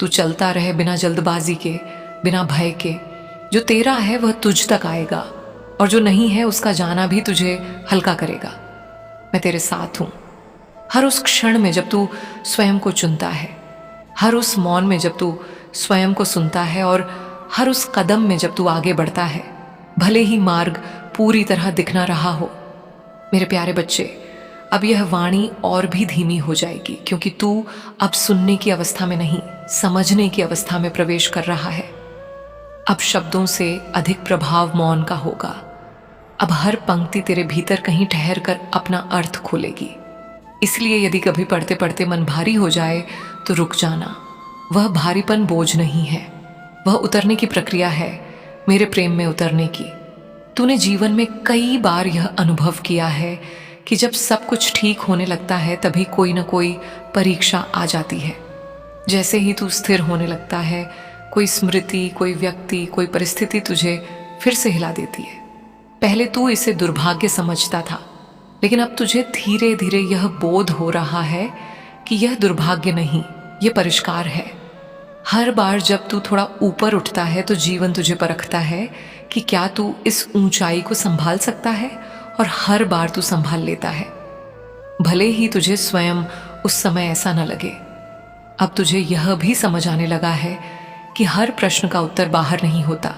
तू चलता रहे बिना जल्दबाजी के, बिना भय के। जो तेरा है वह तुझ तक आएगा, और जो नहीं है उसका जाना भी तुझे हल्का करेगा। मैं तेरे साथ हूं। हर उस क्षण में जब तू स्वयं को चुनता है, हर उस मौन में जब तू स्वयं को सुनता है, और हर उस कदम में जब तू आगे बढ़ता है, भले ही मार्ग पूरी तरह दिख ना रहा हो। मेरे प्यारे बच्चे, अब यह वाणी और भी धीमी हो जाएगी, क्योंकि तू अब सुनने की अवस्था में नहीं, समझने की अवस्था में प्रवेश कर रहा है। अब शब्दों से अधिक प्रभाव मौन का होगा। अब हर पंक्ति तेरे भीतर कहीं ठहर कर अपना अर्थ खोलेगी। इसलिए यदि कभी पढ़ते पढ़ते मन भारी हो जाए तो रुक जाना। वह भारीपन बोझ नहीं है, वह उतरने की प्रक्रिया है, मेरे प्रेम में उतरने की। तूने जीवन में कई बार यह अनुभव किया है कि जब सब कुछ ठीक होने लगता है तभी कोई न कोई परीक्षा आ जाती है। जैसे ही तू स्थिर होने लगता है, कोई स्मृति, कोई व्यक्ति, कोई परिस्थिति तुझे फिर से हिला देती है। पहले तू इसे दुर्भाग्य समझता था, लेकिन अब तुझे धीरे धीरे यह बोध हो रहा है कि यह दुर्भाग्य नहीं, यह परिष्कार है। हर बार जब तू थोड़ा ऊपर उठता है तो जीवन तुझे परखता है कि क्या तू इस ऊंचाई को संभाल सकता है, और हर बार तू संभाल लेता है, भले ही तुझे स्वयं उस समय ऐसा न लगे। अब तुझे यह भी समझ आने लगा है कि हर प्रश्न का उत्तर बाहर नहीं होता।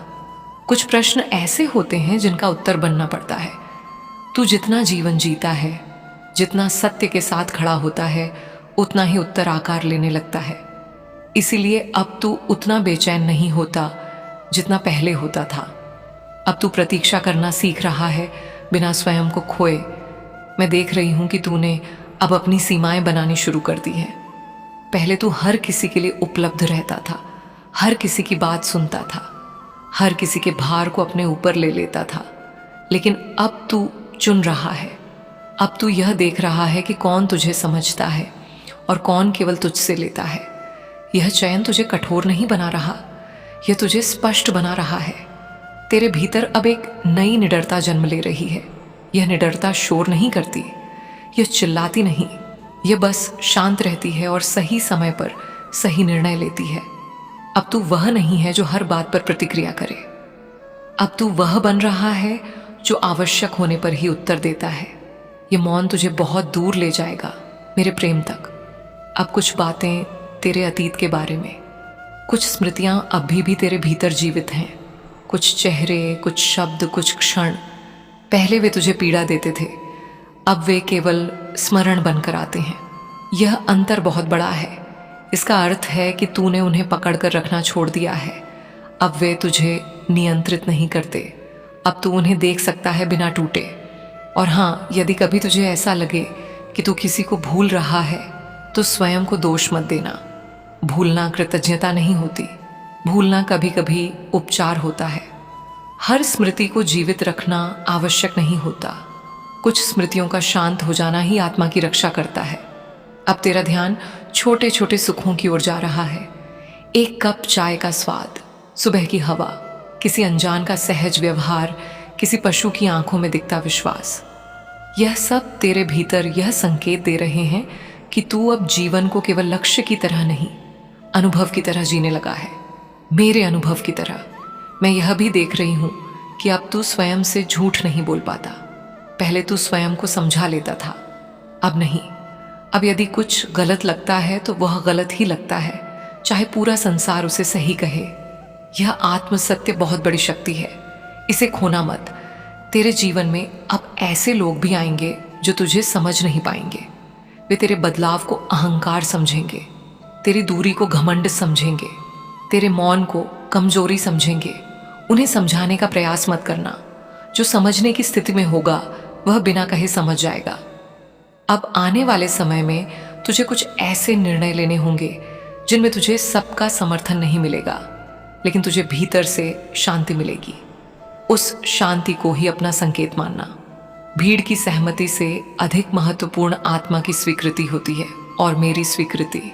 कुछ प्रश्न ऐसे होते हैं जिनका उत्तर बनना पड़ता है। तू जितना जीवन जीता है, जितना सत्य के साथ खड़ा होता है उतना ही उत्तर आकार लेने लगता है। इसीलिए अब तू उतना बेचैन नहीं होता जितना पहले होता था। अब तू प्रतीक्षा करना सीख रहा है बिना स्वयं को खोए। मैं देख रही हूं कि तूने अब अपनी सीमाएं बनानी शुरू कर दी हैं। पहले तू हर किसी के लिए उपलब्ध रहता था, हर किसी की बात सुनता था, हर किसी के भार को अपने ऊपर ले लेता था। लेकिन अब तू चुन रहा है। अब तू यह देख रहा है कि कौन तुझे समझता है और कौन केवल तुझसे लेता है। यह चयन तुझे कठोर नहीं बना रहा, यह तुझे स्पष्ट बना रहा है। तेरे भीतर अब एक नई निडरता जन्म ले रही है। यह निडरता शोर नहीं करती, यह चिल्लाती नहीं, यह बस शांत रहती है और सही समय पर सही निर्णय लेती है। अब तू वह नहीं है जो हर बात पर प्रतिक्रिया करे। अब तू वह बन रहा है जो आवश्यक होने पर ही उत्तर देता है। ये मौन तुझे बहुत दूर ले जाएगा मेरे प्रेम तक। अब कुछ बातें तेरे अतीत के बारे में, कुछ स्मृतियां अभी भी तेरे भीतर जीवित हैं। कुछ चेहरे, कुछ शब्द, कुछ क्षण पहले वे तुझे पीड़ा देते थे, अब वे केवल स्मरण बनकर आते हैं। यह अंतर बहुत बड़ा है। इसका अर्थ है कि तूने उन्हें पकड़कर रखना छोड़ दिया है। अब वे तुझे नियंत्रित नहीं करते। अब तू उन्हें देख सकता है बिना टूटे। और हाँ, यदि कभी तुझे ऐसा लगे कि तू किसी को भूल रहा है तो स्वयं को दोष मत देना। भूलना कृतज्ञता नहीं होती, भूलना कभी कभी उपचार होता है। हर स्मृति को जीवित रखना आवश्यक नहीं होता। कुछ स्मृतियों का शांत हो जाना ही आत्मा की रक्षा करता है। अब तेरा ध्यान छोटे छोटे सुखों की ओर जा रहा है। एक कप चाय का स्वाद, सुबह की हवा, किसी अनजान का सहज व्यवहार, किसी पशु की आंखों में दिखता विश्वास। यह सब तेरे भीतर यह संकेत दे रहे हैं कि तू अब जीवन को केवल लक्ष्य की तरह नहीं, अनुभव की तरह जीने लगा है। मेरे अनुभव की तरह। मैं यह भी देख रही हूं कि अब तू स्वयं से झूठ नहीं बोल पाता। पहले तू स्वयं को समझा लेता था, अब नहीं। अब यदि कुछ गलत लगता है तो वह गलत ही लगता है, चाहे पूरा संसार उसे सही कहे। यह आत्म सत्य बहुत बड़ी शक्ति है, इसे खोना मत। तेरे जीवन में अब ऐसे लोग भी आएंगे जो तुझे समझ नहीं पाएंगे। वे तेरे बदलाव को अहंकार समझेंगे, तेरी दूरी को घमंड समझेंगे, तेरे मौन को कमजोरी समझेंगे। उन्हें समझाने का प्रयास मत करना। जो समझने की स्थिति में होगा वह बिना कहे समझ जाएगा। अब आने वाले समय में तुझे कुछ ऐसे निर्णय लेने होंगे जिनमें तुझे सबका समर्थन नहीं मिलेगा, लेकिन तुझे भीतर से शांति मिलेगी। उस शांति को ही अपना संकेत मानना। भीड़ की सहमति से अधिक महत्वपूर्ण आत्मा की स्वीकृति होती है, और मेरी स्वीकृति।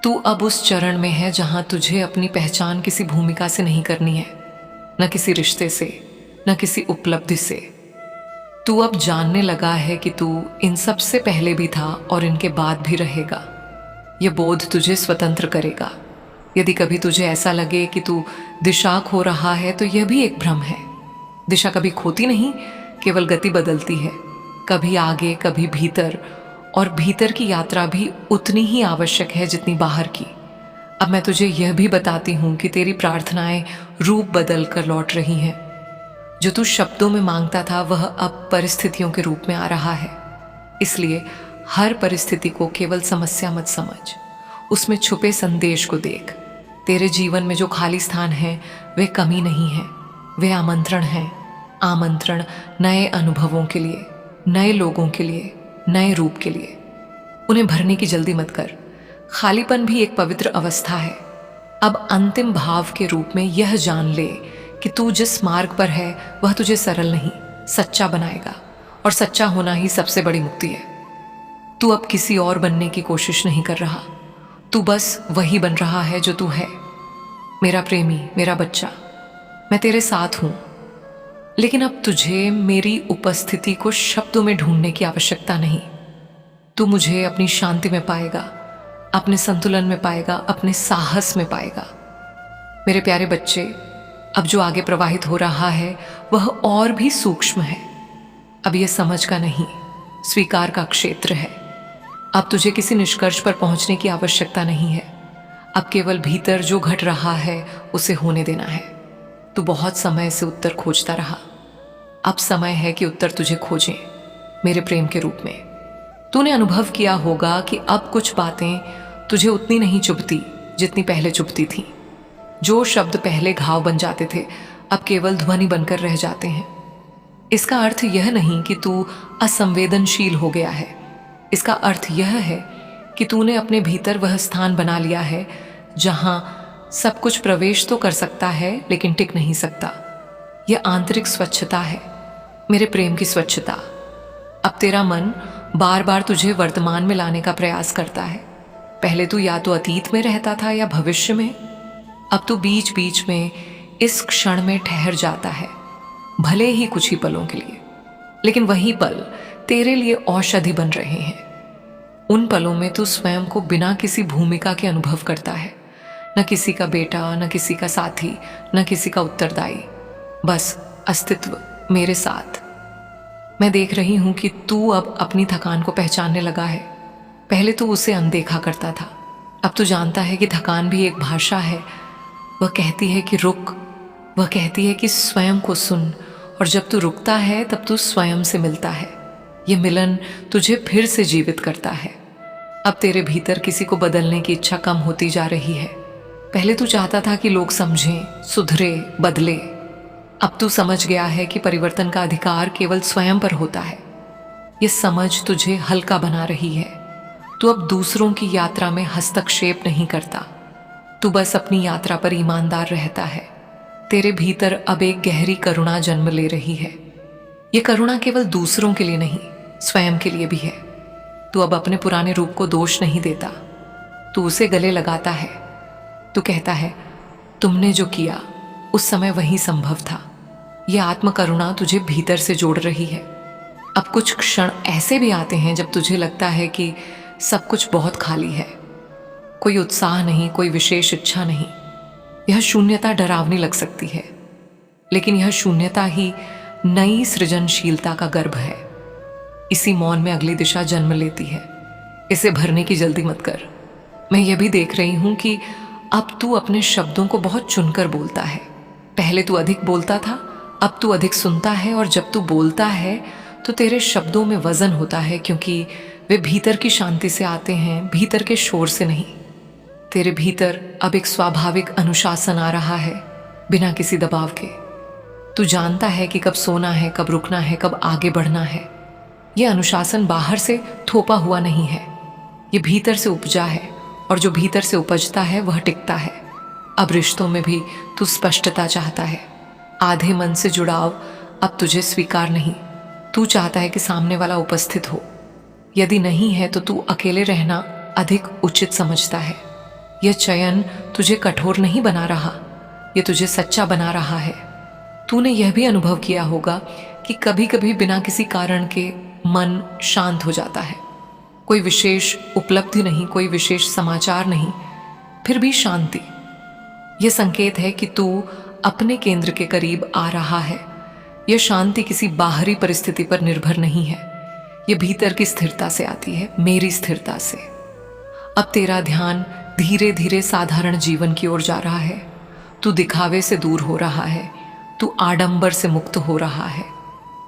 तू अब उस चरण में है जहां तुझे अपनी पहचान किसी भूमिका से नहीं करनी है, न किसी रिश्ते से, न किसी उपलब्धि से। तू अब जानने लगा है कि तू इन सब से पहले भी था और इनके बाद भी रहेगा। यह बोध तुझे स्वतंत्र करेगा। यदि कभी तुझे ऐसा लगे कि तू दिशा खो रहा है तो यह भी एक भ्रम है। दिशा कभी खोती नहीं, केवल गति बदलती है, कभी आगे कभी भीतर, और भीतर की यात्रा भी उतनी ही आवश्यक है जितनी बाहर की। अब मैं तुझे यह भी बताती हूं कि तेरी प्रार्थनाएं रूप बदल कर लौट रही हैं। जो तू शब्दों में मांगता था वह अब परिस्थितियों के रूप में आ रहा है। इसलिए हर परिस्थिति को केवल समस्या मत समझ, उसमें छुपे संदेश को देख। तेरे जीवन में जो खाली स्थान है वे कमी नहीं है, वे आमंत्रण हैं। आमंत्रण नए अनुभवों के लिए, नए लोगों के लिए, नए रूप के लिए। उन्हें भरने की जल्दी मत कर। खालीपन भी एक पवित्र अवस्था है। अब अंतिम भाव के रूप में यह जान ले कि तू जिस मार्ग पर है वह तुझे सरल नहीं, सच्चा बनाएगा, और सच्चा होना ही सबसे बड़ी मुक्ति है। तू अब किसी और बनने की कोशिश नहीं कर रहा, तू बस वही बन रहा है जो तू है। मेरा प्रेमी, मेरा बच्चा, मैं तेरे साथ हूं। लेकिन अब तुझे मेरी उपस्थिति को शब्दों में ढूंढने की आवश्यकता नहीं। तू मुझे अपनी शांति में पाएगा, अपने संतुलन में पाएगा, अपने साहस में पाएगा। मेरे प्यारे बच्चे, अब जो आगे प्रवाहित हो रहा है वह और भी सूक्ष्म है। अब यह समझ का नहीं, स्वीकार का क्षेत्र है। अब तुझे किसी निष्कर्ष पर पहुंचने की आवश्यकता नहीं है। अब केवल भीतर जो घट रहा है उसे होने देना है। तू बहुत समय से उत्तर खोजता रहा, अब समय है कि उत्तर तुझे खोजें मेरे प्रेम के रूप में। तूने अनुभव किया होगा कि अब कुछ बातें तुझे उतनी नहीं चुभती जितनी पहले चुभती थी। जो शब्द पहले घाव बन जाते थे अब केवल ध्वनि बनकर रह जाते हैं। इसका अर्थ यह नहीं कि तू असंवेदनशील हो गया है। इसका अर्थ यह है कि तूने अपने भीतर वह स्थान बना लिया है जहां सब कुछ प्रवेश तो कर सकता है लेकिन टिक नहीं सकता। यह आंतरिक स्वच्छता है, मेरे प्रेम की स्वच्छता। अब तेरा मन बार बार तुझे वर्तमान में लाने का प्रयास करता है। पहले तू या तो अतीत में रहता था या भविष्य में। अब तू बीच बीच में इस क्षण में ठहर जाता है, भले ही कुछ ही पलों के लिए, लेकिन वही पल तेरे लिए औषधि बन रहे हैं। उन पलों में तू स्वयं को बिना किसी भूमिका के अनुभव करता है, न किसी का बेटा, न किसी का साथी, न किसी का उत्तरदायी, बस अस्तित्व मेरे साथ। मैं देख रही हूं कि तू अब अपनी थकान को पहचानने लगा है। पहले तू उसे अनदेखा करता था, अब तू जानता है कि थकान भी एक भाषा है। वह कहती है कि रुक, वह कहती है कि स्वयं को सुन, और जब तू रुकता है तब तू स्वयं से मिलता है। यह मिलन तुझे फिर से जीवित करता है। अब तेरे भीतर किसी को बदलने की इच्छा कम होती जा रही है। पहले तू चाहता था कि लोग समझें, सुधरे, बदले। अब तू समझ गया है कि परिवर्तन का अधिकार केवल स्वयं पर होता है। यह समझ तुझे हल्का बना रही है। तू अब दूसरों की यात्रा में हस्तक्षेप नहीं करता, तू बस अपनी यात्रा पर ईमानदार रहता है। तेरे भीतर अब एक गहरी करुणा जन्म ले रही है। यह करुणा केवल दूसरों के लिए नहीं, स्वयं के लिए भी है। तू अब अपने पुराने रूप को दोष नहीं देता, तू उसे गले लगाता है। तू कहता है, तुमने जो किया उस समय वही संभव था। यह आत्मकरुणा तुझे भीतर से जोड़ रही है। अब कुछ क्षण ऐसे भी आते हैं जब तुझे लगता है कि सब कुछ बहुत खाली है, कोई उत्साह नहीं, कोई विशेष इच्छा नहीं। यह शून्यता डरावनी लग सकती है, लेकिन यह शून्यता ही नई सृजनशीलता का गर्भ है। इसी मौन में अगली दिशा जन्म लेती है। इसे भरने की जल्दी मत कर। मैं यह भी देख रही हूं कि अब तू अपने शब्दों को बहुत चुनकर बोलता है। पहले तू अधिक बोलता था, अब तू अधिक सुनता है, और जब तू बोलता है तो तेरे शब्दों में वजन होता है, क्योंकि वे भीतर की शांति से आते हैं, भीतर के शोर से नहीं। तेरे भीतर अब एक स्वाभाविक अनुशासन आ रहा है, बिना किसी दबाव के। तू जानता है कि कब सोना है, कब रुकना है, कब आगे बढ़ना है। यह अनुशासन बाहर से थोपा हुआ नहीं है, यह भीतर से उपजा है, और जो भीतर से उपजता है वह टिकता है। अब रिश्तों में भी तू स्पष्टता चाहता है। आधे मन से जुड़ाव अब तुझे स्वीकार नहीं। तू चाहता है कि सामने वाला उपस्थित हो। यदि नहीं है तो तू अकेले रहना अधिक उचित समझता है। यह चयन तुझे कठोर नहीं बना रहा, यह तुझे सच्चा बना रहा है। तूने यह भी अनुभव किया होगा कि कभी कभी बिना किसी कारण के मन शांत हो जाता है। कोई विशेष उपलब्धि नहीं, कोई विशेष समाचार नहीं, फिर भी शांति। यह संकेत है कि तू अपने केंद्र के करीब आ रहा है। यह शांति किसी बाहरी परिस्थिति पर निर्भर नहीं है, यह भीतर की स्थिरता से आती है, मेरी स्थिरता से। अब तेरा ध्यान धीरे धीरे साधारण जीवन की ओर जा रहा है। तू दिखावे से दूर हो रहा है, तू आडंबर से मुक्त हो रहा है।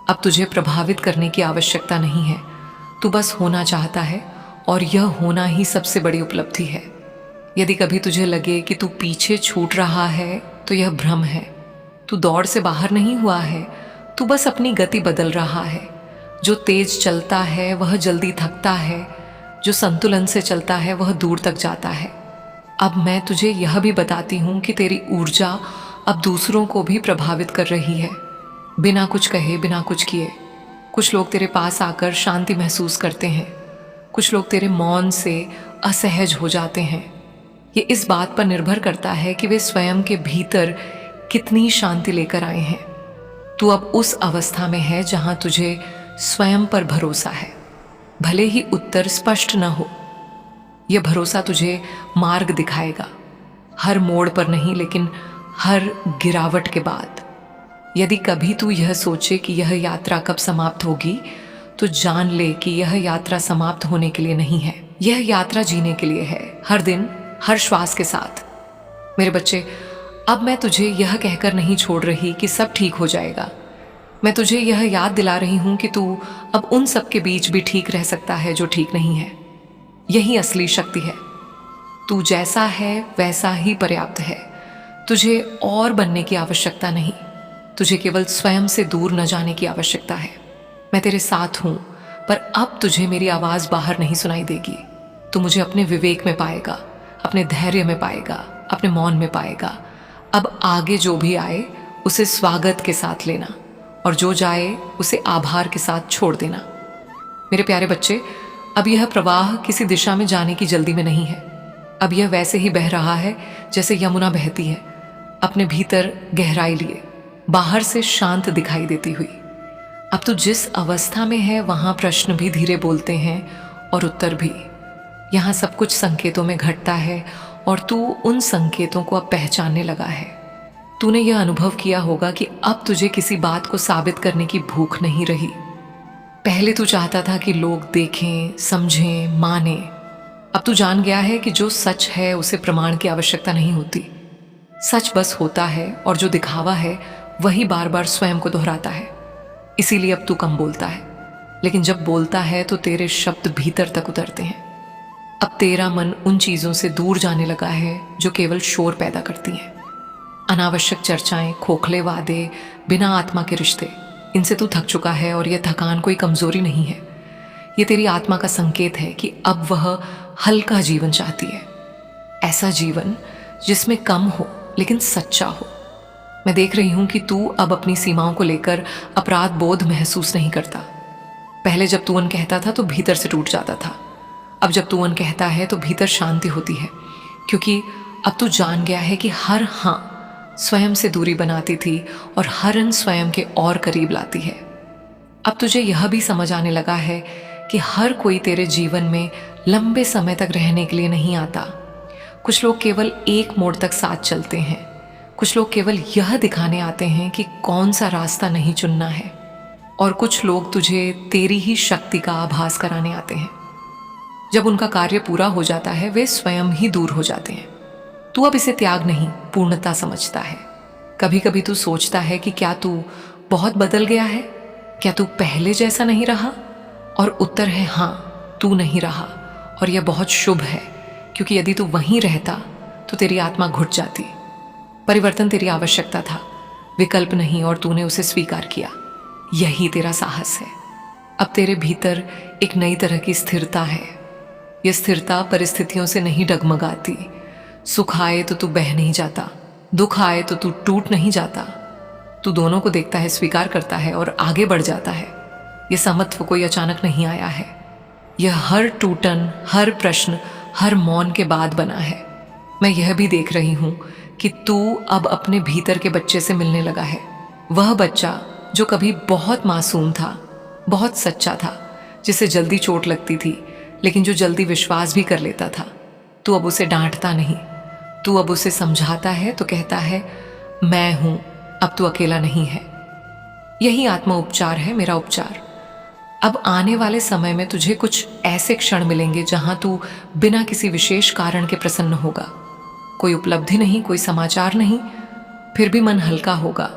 अब तुझे प्रभावित करने की आवश्यकता नहीं है, तू बस होना चाहता है, और यह होना ही सबसे बड़ी उपलब्धि है। यदि कभी तुझे लगे कि तू पीछे छूट रहा है तो यह भ्रम है। तू दौड़ से बाहर नहीं हुआ है, तू बस अपनी गति बदल रहा है। जो तेज चलता है वह जल्दी थकता है, जो संतुलन से चलता है वह दूर तक जाता है। अब मैं तुझे यह भी बताती हूँ कि तेरी ऊर्जा अब दूसरों को भी प्रभावित कर रही है, बिना कुछ कहे, बिना कुछ किए। कुछ लोग तेरे पास आकर शांति महसूस करते हैं, कुछ लोग तेरे मौन से असहज हो जाते हैं। ये इस बात पर निर्भर करता है कि वे स्वयं के भीतर कितनी शांति लेकर आए हैं। तू अब उस अवस्था में है जहां तुझे स्वयं पर भरोसा है, भले ही उत्तर स्पष्ट न हो। यह भरोसा तुझे मार्ग दिखाएगा, हर मोड़ पर नहीं, लेकिन हर गिरावट के बाद। यदि कभी तू यह सोचे कि यह यात्रा कब समाप्त होगी, तो जान ले कि यह यात्रा समाप्त होने के लिए नहीं है, यह यात्रा जीने के लिए है, हर दिन, हर श्वास के साथ। मेरे बच्चे, अब मैं तुझे यह कहकर नहीं छोड़ रही कि सब ठीक हो जाएगा। मैं तुझे यह याद दिला रही हूं कि तू अब उन सब के बीच भी ठीक रह सकता है जो ठीक नहीं है। यही असली शक्ति है। तू जैसा है वैसा ही पर्याप्त है। तुझे और बनने की आवश्यकता नहीं। तुझे केवल स्वयं से दूर न जाने की आवश्यकता है। मैं तेरे साथ हूं, पर अब तुझे मेरी आवाज बाहर नहीं सुनाई देगी। तू मुझे अपने विवेक में पाएगा, अपने धैर्य में पाएगा, अपने मौन में पाएगा। अब आगे जो भी आए उसे स्वागत के साथ लेना, और जो जाए उसे आभार के साथ छोड़ देना। मेरे प्यारे बच्चे, अब यह प्रवाह किसी दिशा में जाने की जल्दी में नहीं है। अब यह वैसे ही बह रहा है जैसे यमुना बहती है, अपने भीतर गहराई लिए, बाहर से शांत दिखाई देती हुई। अब तू जिस अवस्था में है वहां प्रश्न भी धीरे बोलते हैं और उत्तर भी। यहाँ सब कुछ संकेतों में घटता है और तू उन संकेतों को अब पहचानने लगा है। तूने यह अनुभव किया होगा कि अब तुझे किसी बात को साबित करने की भूख नहीं रही। पहले तू चाहता था कि लोग देखें, समझें, माने। अब तू जान गया है कि जो सच है उसे प्रमाण की आवश्यकता नहीं होती। सच बस होता है, और जो दिखावा है वही बार बार स्वयं को दोहराता है। इसीलिए अब तू कम बोलता है, लेकिन जब बोलता है तो तेरे शब्द भीतर तक उतरते हैं। अब तेरा मन उन चीजों से दूर जाने लगा है जो केवल शोर पैदा करती हैं। अनावश्यक चर्चाएं, खोखले वादे, बिना आत्मा के रिश्ते, इनसे तू थक चुका है। और यह थकान कोई कमजोरी नहीं है। यह तेरी आत्मा का संकेत है कि अब वह हल्का जीवन चाहती है। ऐसा जीवन जिसमें कम हो लेकिन सच्चा हो। मैं देख रही हूं कि तू अब अपनी सीमाओं को लेकर अपराध बोध महसूस नहीं करता। पहले जब तू अन कहता था तो भीतर से टूट जाता था। अब जब तू अन कहता है तो भीतर शांति होती है, क्योंकि अब तू जान गया है कि हर हाँ स्वयं से दूरी बनाती थी और हर अन स्वयं के और करीब लाती है। अब तुझे यह भी समझ आने लगा है कि हर कोई तेरे जीवन में लंबे समय तक रहने के लिए नहीं आता। कुछ लोग केवल एक मोड़ तक साथ चलते हैं। कुछ लोग केवल यह दिखाने आते हैं कि कौन सा रास्ता नहीं चुनना है, और कुछ लोग तुझे तेरी ही शक्ति का आभास कराने आते हैं। जब उनका कार्य पूरा हो जाता है वे स्वयं ही दूर हो जाते हैं। तू अब इसे त्याग नहीं, पूर्णता समझता है। कभी कभी तू सोचता है कि क्या तू बहुत बदल गया है, क्या तू पहले जैसा नहीं रहा? और उत्तर है हाँ, तू नहीं रहा, और यह बहुत शुभ है, क्योंकि यदि तू वहीं रहता तो तेरी आत्मा घुट जाती। परिवर्तन तेरी आवश्यकता था, विकल्प नहीं, और तूने उसे स्वीकार किया। यही तेरा साहस है। अब तेरे भीतर एक नई तरह की स्थिरता है। यह स्थिरता परिस्थितियों से नहीं डगमगाती। सुख आए तो तू बह नहीं जाता, दुख आए तो तू टूट नहीं जाता। तू दोनों को देखता है, स्वीकार करता है और आगे बढ़ जाता है। यह समत्व कोई अचानक नहीं आया है। यह हर टूटन, हर प्रश्न, हर मौन के बाद बना है। मैं यह भी देख रही हूं कि तू अब अपने भीतर के बच्चे से मिलने लगा है। वह बच्चा जो कभी बहुत मासूम था, बहुत सच्चा था, जिसे जल्दी चोट लगती थी, लेकिन जो जल्दी विश्वास भी कर लेता था। तू अब उसे डांटता नहीं, तू अब उसे समझाता है तो कहता है मैं हूं, अब तू अकेला नहीं है। यही आत्मा उपचार है, मेरा उपचार। अब आने वाले समय में तुझे कुछ ऐसे क्षण मिलेंगे जहां तू बिना किसी विशेष कारण के प्रसन्न होगा। कोई उपलब्धि नहीं, कोई समाचार नहीं, फिर भी मन हल्का होगा।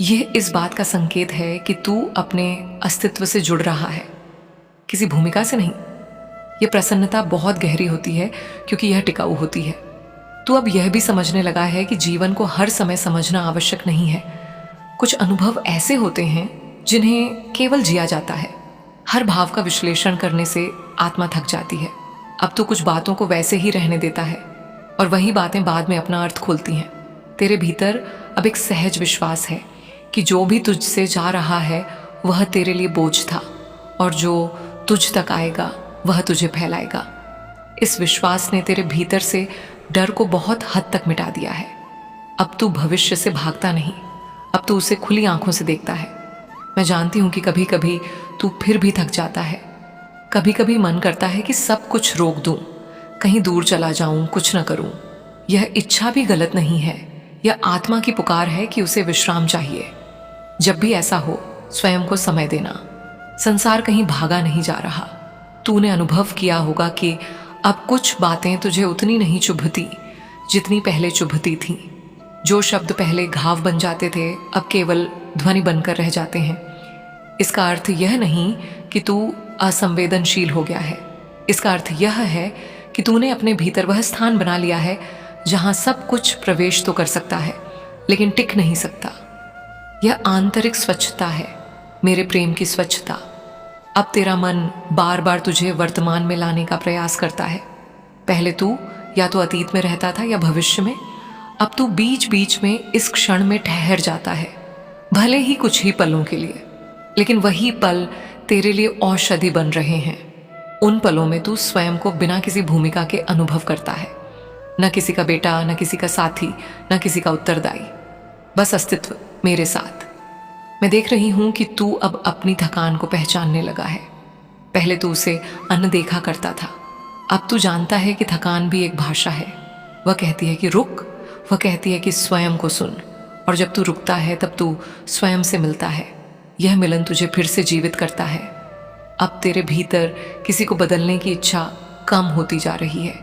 यह इस बात का संकेत है कि तू अपने अस्तित्व से जुड़ रहा है, किसी भूमिका से नहीं। यह प्रसन्नता बहुत गहरी होती है क्योंकि यह टिकाऊ होती है। तू अब यह भी समझने लगा है कि जीवन को हर समय समझना आवश्यक नहीं है। कुछ अनुभव ऐसे होते हैं जिन्हें केवल जिया जाता है। हर भाव का विश्लेषण करने से आत्मा थक जाती है। अब तू कुछ बातों को वैसे ही रहने देता है, और वही बातें बाद में अपना अर्थ खोलती हैं। तेरे भीतर अब एक सहज विश्वास है कि जो भी तुझसे जा रहा है वह तेरे लिए बोझ था, और जो तुझ तक आएगा वह तुझे फैलाएगा। इस विश्वास ने तेरे भीतर से डर को बहुत हद तक मिटा दिया है। अब तू भविष्य से भागता नहीं, अब तू उसे खुली आंखों से देखता है। मैं जानती हूं कि कभी कभी तू फिर भी थक जाता है। कभी कभी मन करता है कि सब कुछ रोक दूं, कहीं दूर चला जाऊं, कुछ न करूं। यह इच्छा भी गलत नहीं है, यह आत्मा की पुकार है कि उसे विश्राम चाहिए। जब भी ऐसा हो, स्वयं को समय देना। संसार कहीं भागा नहीं जा रहा। तूने अनुभव किया होगा कि अब कुछ बातें तुझे उतनी नहीं चुभती जितनी पहले चुभती थीं। जो शब्द पहले घाव बन जाते थे अब केवल ध्वनि बनकर रह जाते हैं। इसका अर्थ यह नहीं कि तू असंवेदनशील हो गया है। इसका अर्थ यह है कि तूने अपने भीतर वह स्थान बना लिया है जहां सब कुछ प्रवेश तो कर सकता है लेकिन टिक नहीं सकता। यह आंतरिक स्वच्छता है, मेरे प्रेम की स्वच्छता। अब तेरा मन बार बार तुझे वर्तमान में लाने का प्रयास करता है। पहले तू या तो अतीत में रहता था या भविष्य में। अब तू बीच बीच में इस क्षण में ठहर जाता है, भले ही कुछ ही पलों के लिए, लेकिन वही पल तेरे लिए औषधि बन रहे हैं। उन पलों में तू स्वयं को बिना किसी भूमिका के अनुभव करता है, न किसी का बेटा, न किसी का साथी, न किसी का उत्तरदायी, बस अस्तित्व मेरे साथ। मैं देख रही हूं कि तू अब अपनी थकान को पहचानने लगा है। पहले तू उसे अनदेखा करता था, अब तू जानता है कि थकान भी एक भाषा है। वह कहती है कि रुक, वह कहती है कि स्वयं को सुन। और जब तू रुकता है तब तू स्वयं से मिलता है। यह मिलन तुझे फिर से जीवित करता है। अब तेरे भीतर किसी को बदलने की इच्छा कम होती जा रही है।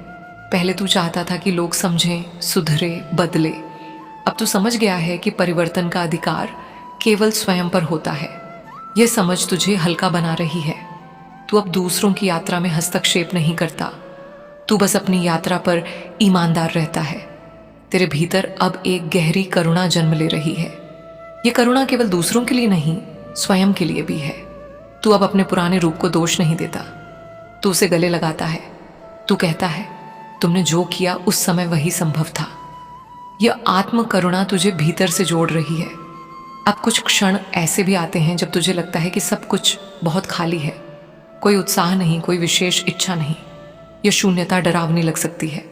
पहले तू चाहता था कि लोग समझें, सुधरे, बदले। अब तू समझ गया है कि परिवर्तन का अधिकार केवल स्वयं पर होता है। यह समझ तुझे हल्का बना रही है। तू अब दूसरों की यात्रा में हस्तक्षेप नहीं करता, तू बस अपनी यात्रा पर ईमानदार रहता है। तेरे भीतर अब एक गहरी करुणा जन्म ले रही है। यह करुणा केवल दूसरों के लिए नहीं, स्वयं के लिए भी है। तू अब अपने पुराने रूप को दोष नहीं देता, तू उसे गले लगाता है। तू कहता है, तुमने जो किया उस समय वही संभव था। यह आत्म करुणा तुझे भीतर से जोड़ रही है। अब कुछ क्षण ऐसे भी आते हैं जब तुझे लगता है कि सब कुछ बहुत खाली है, कोई उत्साह नहीं, कोई विशेष इच्छा नहीं। यह शून्यता डरावनी लग सकती है,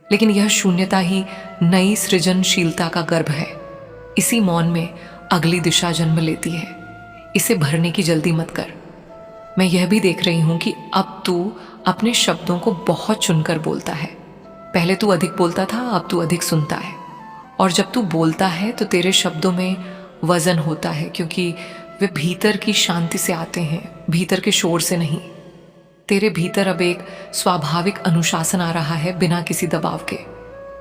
लेकिन यह शून्यता ही नई सृजनशीलता का गर्भ है। इसी मौन में अगली दिशा जन्म लेती है। इसे भरने की जल्दी मत कर। मैं यह भी देख रही हूं कि अब तू अपने शब्दों को बहुत चुनकर बोलता है। पहले तू अधिक बोलता था, अब तू अधिक सुनता है। और जब तू बोलता है तो तेरे शब्दों में वजन होता है, क्योंकि वे भीतर की शांति से आते हैं, भीतर के शोर से नहीं। तेरे भीतर अब एक स्वाभाविक अनुशासन आ रहा है, बिना किसी दबाव के।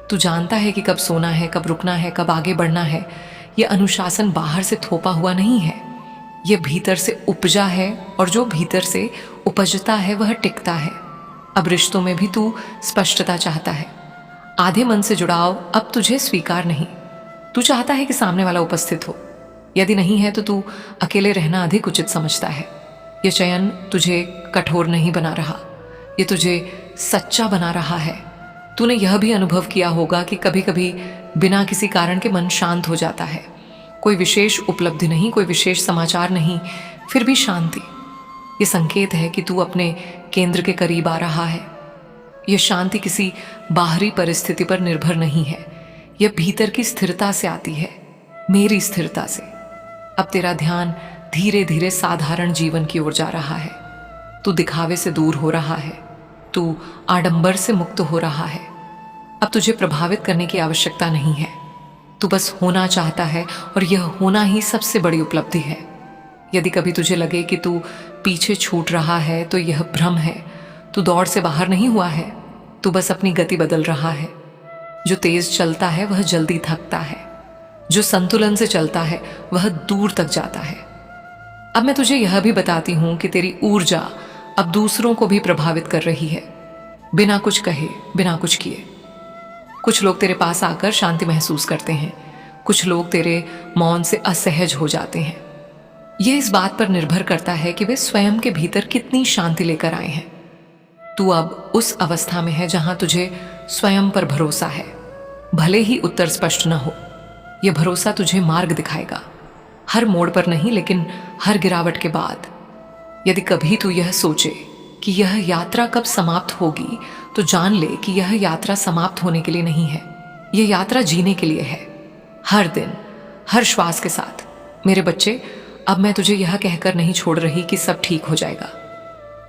तू जानता है कि कब सोना है, कब रुकना है, कब आगे बढ़ना है। यह अनुशासन बाहर से थोपा हुआ नहीं है, यह भीतर से उपजा है, और जो भीतर से उपजता है वह टिकता है। अब रिश्तों में भी तू स्पष्टता चाहता है। आधे मन से जुड़ाव अब तुझे स्वीकार नहीं। तू चाहता है कि सामने वाला उपस्थित हो। यदि नहीं है तो तू अकेले रहना अधिक उचित समझता है। यह चयन तुझे कठोर नहीं बना रहा, यह तुझे सच्चा बना रहा है। तूने यह भी अनुभव किया होगा कि कभी कभी बिना किसी कारण के मन शांत हो जाता है। कोई विशेष उपलब्धि नहीं, कोई विशेष समाचार नहीं, फिर भी शांति। यह संकेत है कि तू अपने केंद्र के करीब आ रहा है। यह शांति किसी बाहरी परिस्थिति पर निर्भर नहीं है, यह भीतर की स्थिरता से आती है, मेरी स्थिरता से। अब तेरा ध्यान धीरे धीरे साधारण जीवन की ओर जा रहा है। तू दिखावे से दूर हो रहा है, तू आडंबर से मुक्त हो रहा है। अब तुझे प्रभावित करने की आवश्यकता नहीं है, तू बस होना चाहता है, और यह होना ही सबसे बड़ी उपलब्धि है। यदि कभी तुझे लगे कि तू पीछे छूट रहा है तो यह भ्रम है। तू दौड़ से बाहर नहीं हुआ है, तू बस अपनी गति बदल रहा है। जो तेज चलता है वह जल्दी थकता है, जो संतुलन से चलता है वह दूर तक जाता है। अब मैं तुझे यह भी बताती हूं कि तेरी ऊर्जा अब दूसरों को भी प्रभावित कर रही है, बिना कुछ कहे, बिना कुछ किए। कुछ लोग तेरे पास आकर शांति महसूस करते हैं, कुछ लोग तेरे मौन से असहज हो जाते हैं। यह इस बात पर निर्भर करता है कि वे स्वयं के भीतर कितनी शांति लेकर आए हैं। तू अब उस अवस्था में है जहां तुझे स्वयं पर भरोसा है, भले ही उत्तर स्पष्ट न हो। यह भरोसा तुझे मार्ग दिखाएगा, हर मोड़ पर नहीं, लेकिन हर गिरावट के बाद। यदि कभी तू यह सोचे कि यह यात्रा कब समाप्त होगी, तो जान ले कि यह यात्रा समाप्त होने के लिए नहीं है, यह यात्रा जीने के लिए है। हर दिन, हर श्वास के साथ। मेरे बच्चे, अब मैं तुझे यह कहकर नहीं छोड़ रही कि सब ठीक हो जाएगा।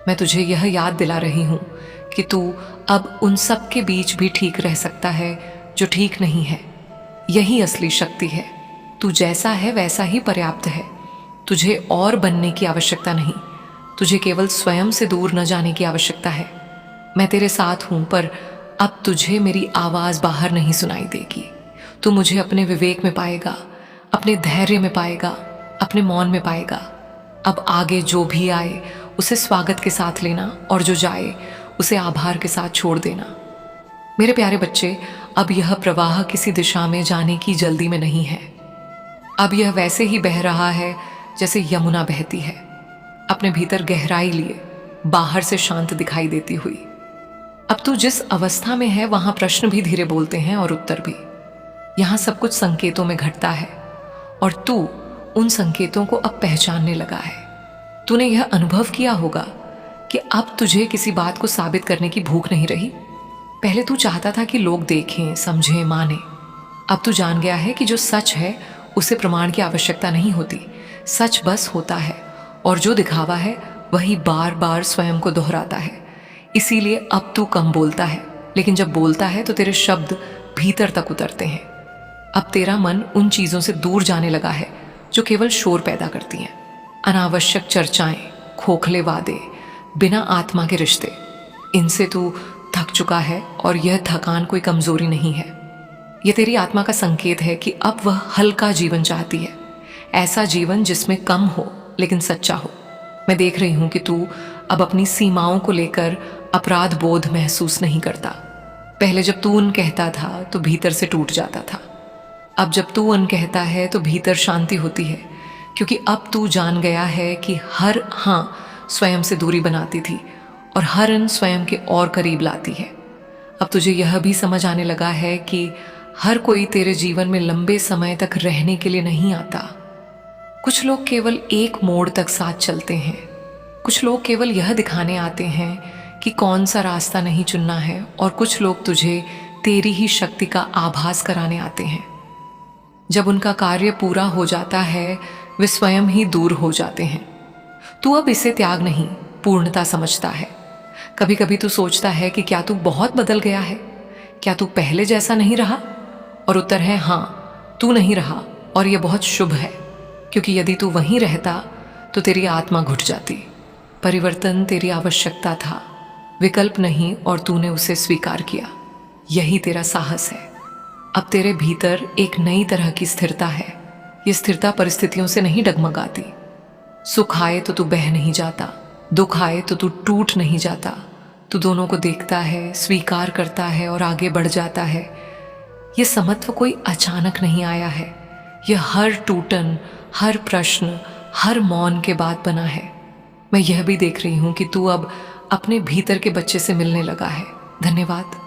मैं तुझे यह याद दिला रही हूं कि तू अब उन सब के बीच भी ठीक रह सकता है जो ठीक नहीं है। यही असली शक्ति है। तू जैसा है वैसा ही पर्याप्त है। तुझे और बनने की आवश्यकता नहीं, तुझे केवल स्वयं से दूर न जाने की आवश्यकता है। मैं तेरे साथ हूं, पर अब तुझे मेरी आवाज बाहर नहीं सुनाई देगी। तू मुझे अपने विवेक में पाएगा, अपने धैर्य में पाएगा, अपने मौन में पाएगा। अब आगे जो भी आए उसे स्वागत के साथ लेना, और जो जाए उसे आभार के साथ छोड़ देना। मेरे प्यारे बच्चे, अब यह प्रवाह किसी दिशा में जाने की जल्दी में नहीं है। अब यह वैसे ही बह रहा है जैसे यमुना बहती है, अपने भीतर गहराई लिए, बाहर से शांत दिखाई देती हुई। अब तू जिस अवस्था में है वहां प्रश्न भी धीरे बोलते हैं और उत्तर भी। यहाँ सब कुछ संकेतों में घटता है और तू उन संकेतों को अब पहचानने लगा है। तूने यह अनुभव किया होगा कि अब तुझे किसी बात को साबित करने की भूख नहीं रही। पहले तू चाहता था कि लोग देखें, समझें, माने। अब तू जान गया है कि जो सच है उसे प्रमाण की आवश्यकता नहीं होती। सच बस होता है, और जो दिखावा है वही बार बार स्वयं को दोहराता है। इसीलिए अब तू कम बोलता है, लेकिन जब बोलता है तो तेरे शब्द भीतर तक उतरते हैं। अब तेरा मन उन चीज़ों से दूर जाने लगा है जो केवल शोर पैदा करती हैं। अनावश्यक चर्चाएं, खोखले वादे, बिना आत्मा के रिश्ते, इनसे तू थक चुका है, और यह थकान कोई कमजोरी नहीं है। यह तेरी आत्मा का संकेत है कि अब वह हल्का जीवन चाहती है, ऐसा जीवन जिसमें कम हो लेकिन सच्चा हो। मैं देख रही हूं कि तू अब अपनी सीमाओं को लेकर अपराध बोध महसूस नहीं करता। पहले जब तू उन कहता था तो भीतर से टूट जाता था। अब जब तू उन कहता है तो भीतर शांति होती है, क्योंकि अब तू जान गया है कि हर हाँ स्वयं से दूरी बनाती थी और हर इन स्वयं के और करीब लाती है। अब तुझे यह भी समझ आने लगा है कि हर कोई तेरे जीवन में लंबे समय तक रहने के लिए नहीं आता। कुछ लोग केवल एक मोड़ तक साथ चलते हैं। कुछ लोग केवल यह दिखाने आते हैं कि कौन सा रास्ता नहीं चुनना है, और कुछ लोग तुझे तेरी ही शक्ति का आभास कराने आते हैं। जब उनका कार्य पूरा हो जाता है वे स्वयं ही दूर हो जाते हैं। तू अब इसे त्याग नहीं, पूर्णता समझता है। कभी कभी तू सोचता है कि क्या तू बहुत बदल गया है, क्या तू पहले जैसा नहीं रहा? और उत्तर है हाँ, तू नहीं रहा, और यह बहुत शुभ है, क्योंकि यदि तू वहीं रहता तो तेरी आत्मा घुट जाती। परिवर्तन तेरी आवश्यकता था, विकल्प नहीं, और तूने उसे स्वीकार किया। यही तेरा साहस है। अब तेरे भीतर एक नई तरह की स्थिरता है। ये स्थिरता परिस्थितियों से नहीं डगमगाती। सुख आए तो तू बह नहीं जाता, दुख आए तो तू टूट नहीं जाता। तू दोनों को देखता है, स्वीकार करता है और आगे बढ़ जाता है। ये समत्व कोई अचानक नहीं आया है। यह हर टूटन, हर प्रश्न, हर मौन के बाद बना है। मैं यह भी देख रही हूं कि तू अब अपने भीतर के बच्चे से मिलने लगा है। धन्यवाद।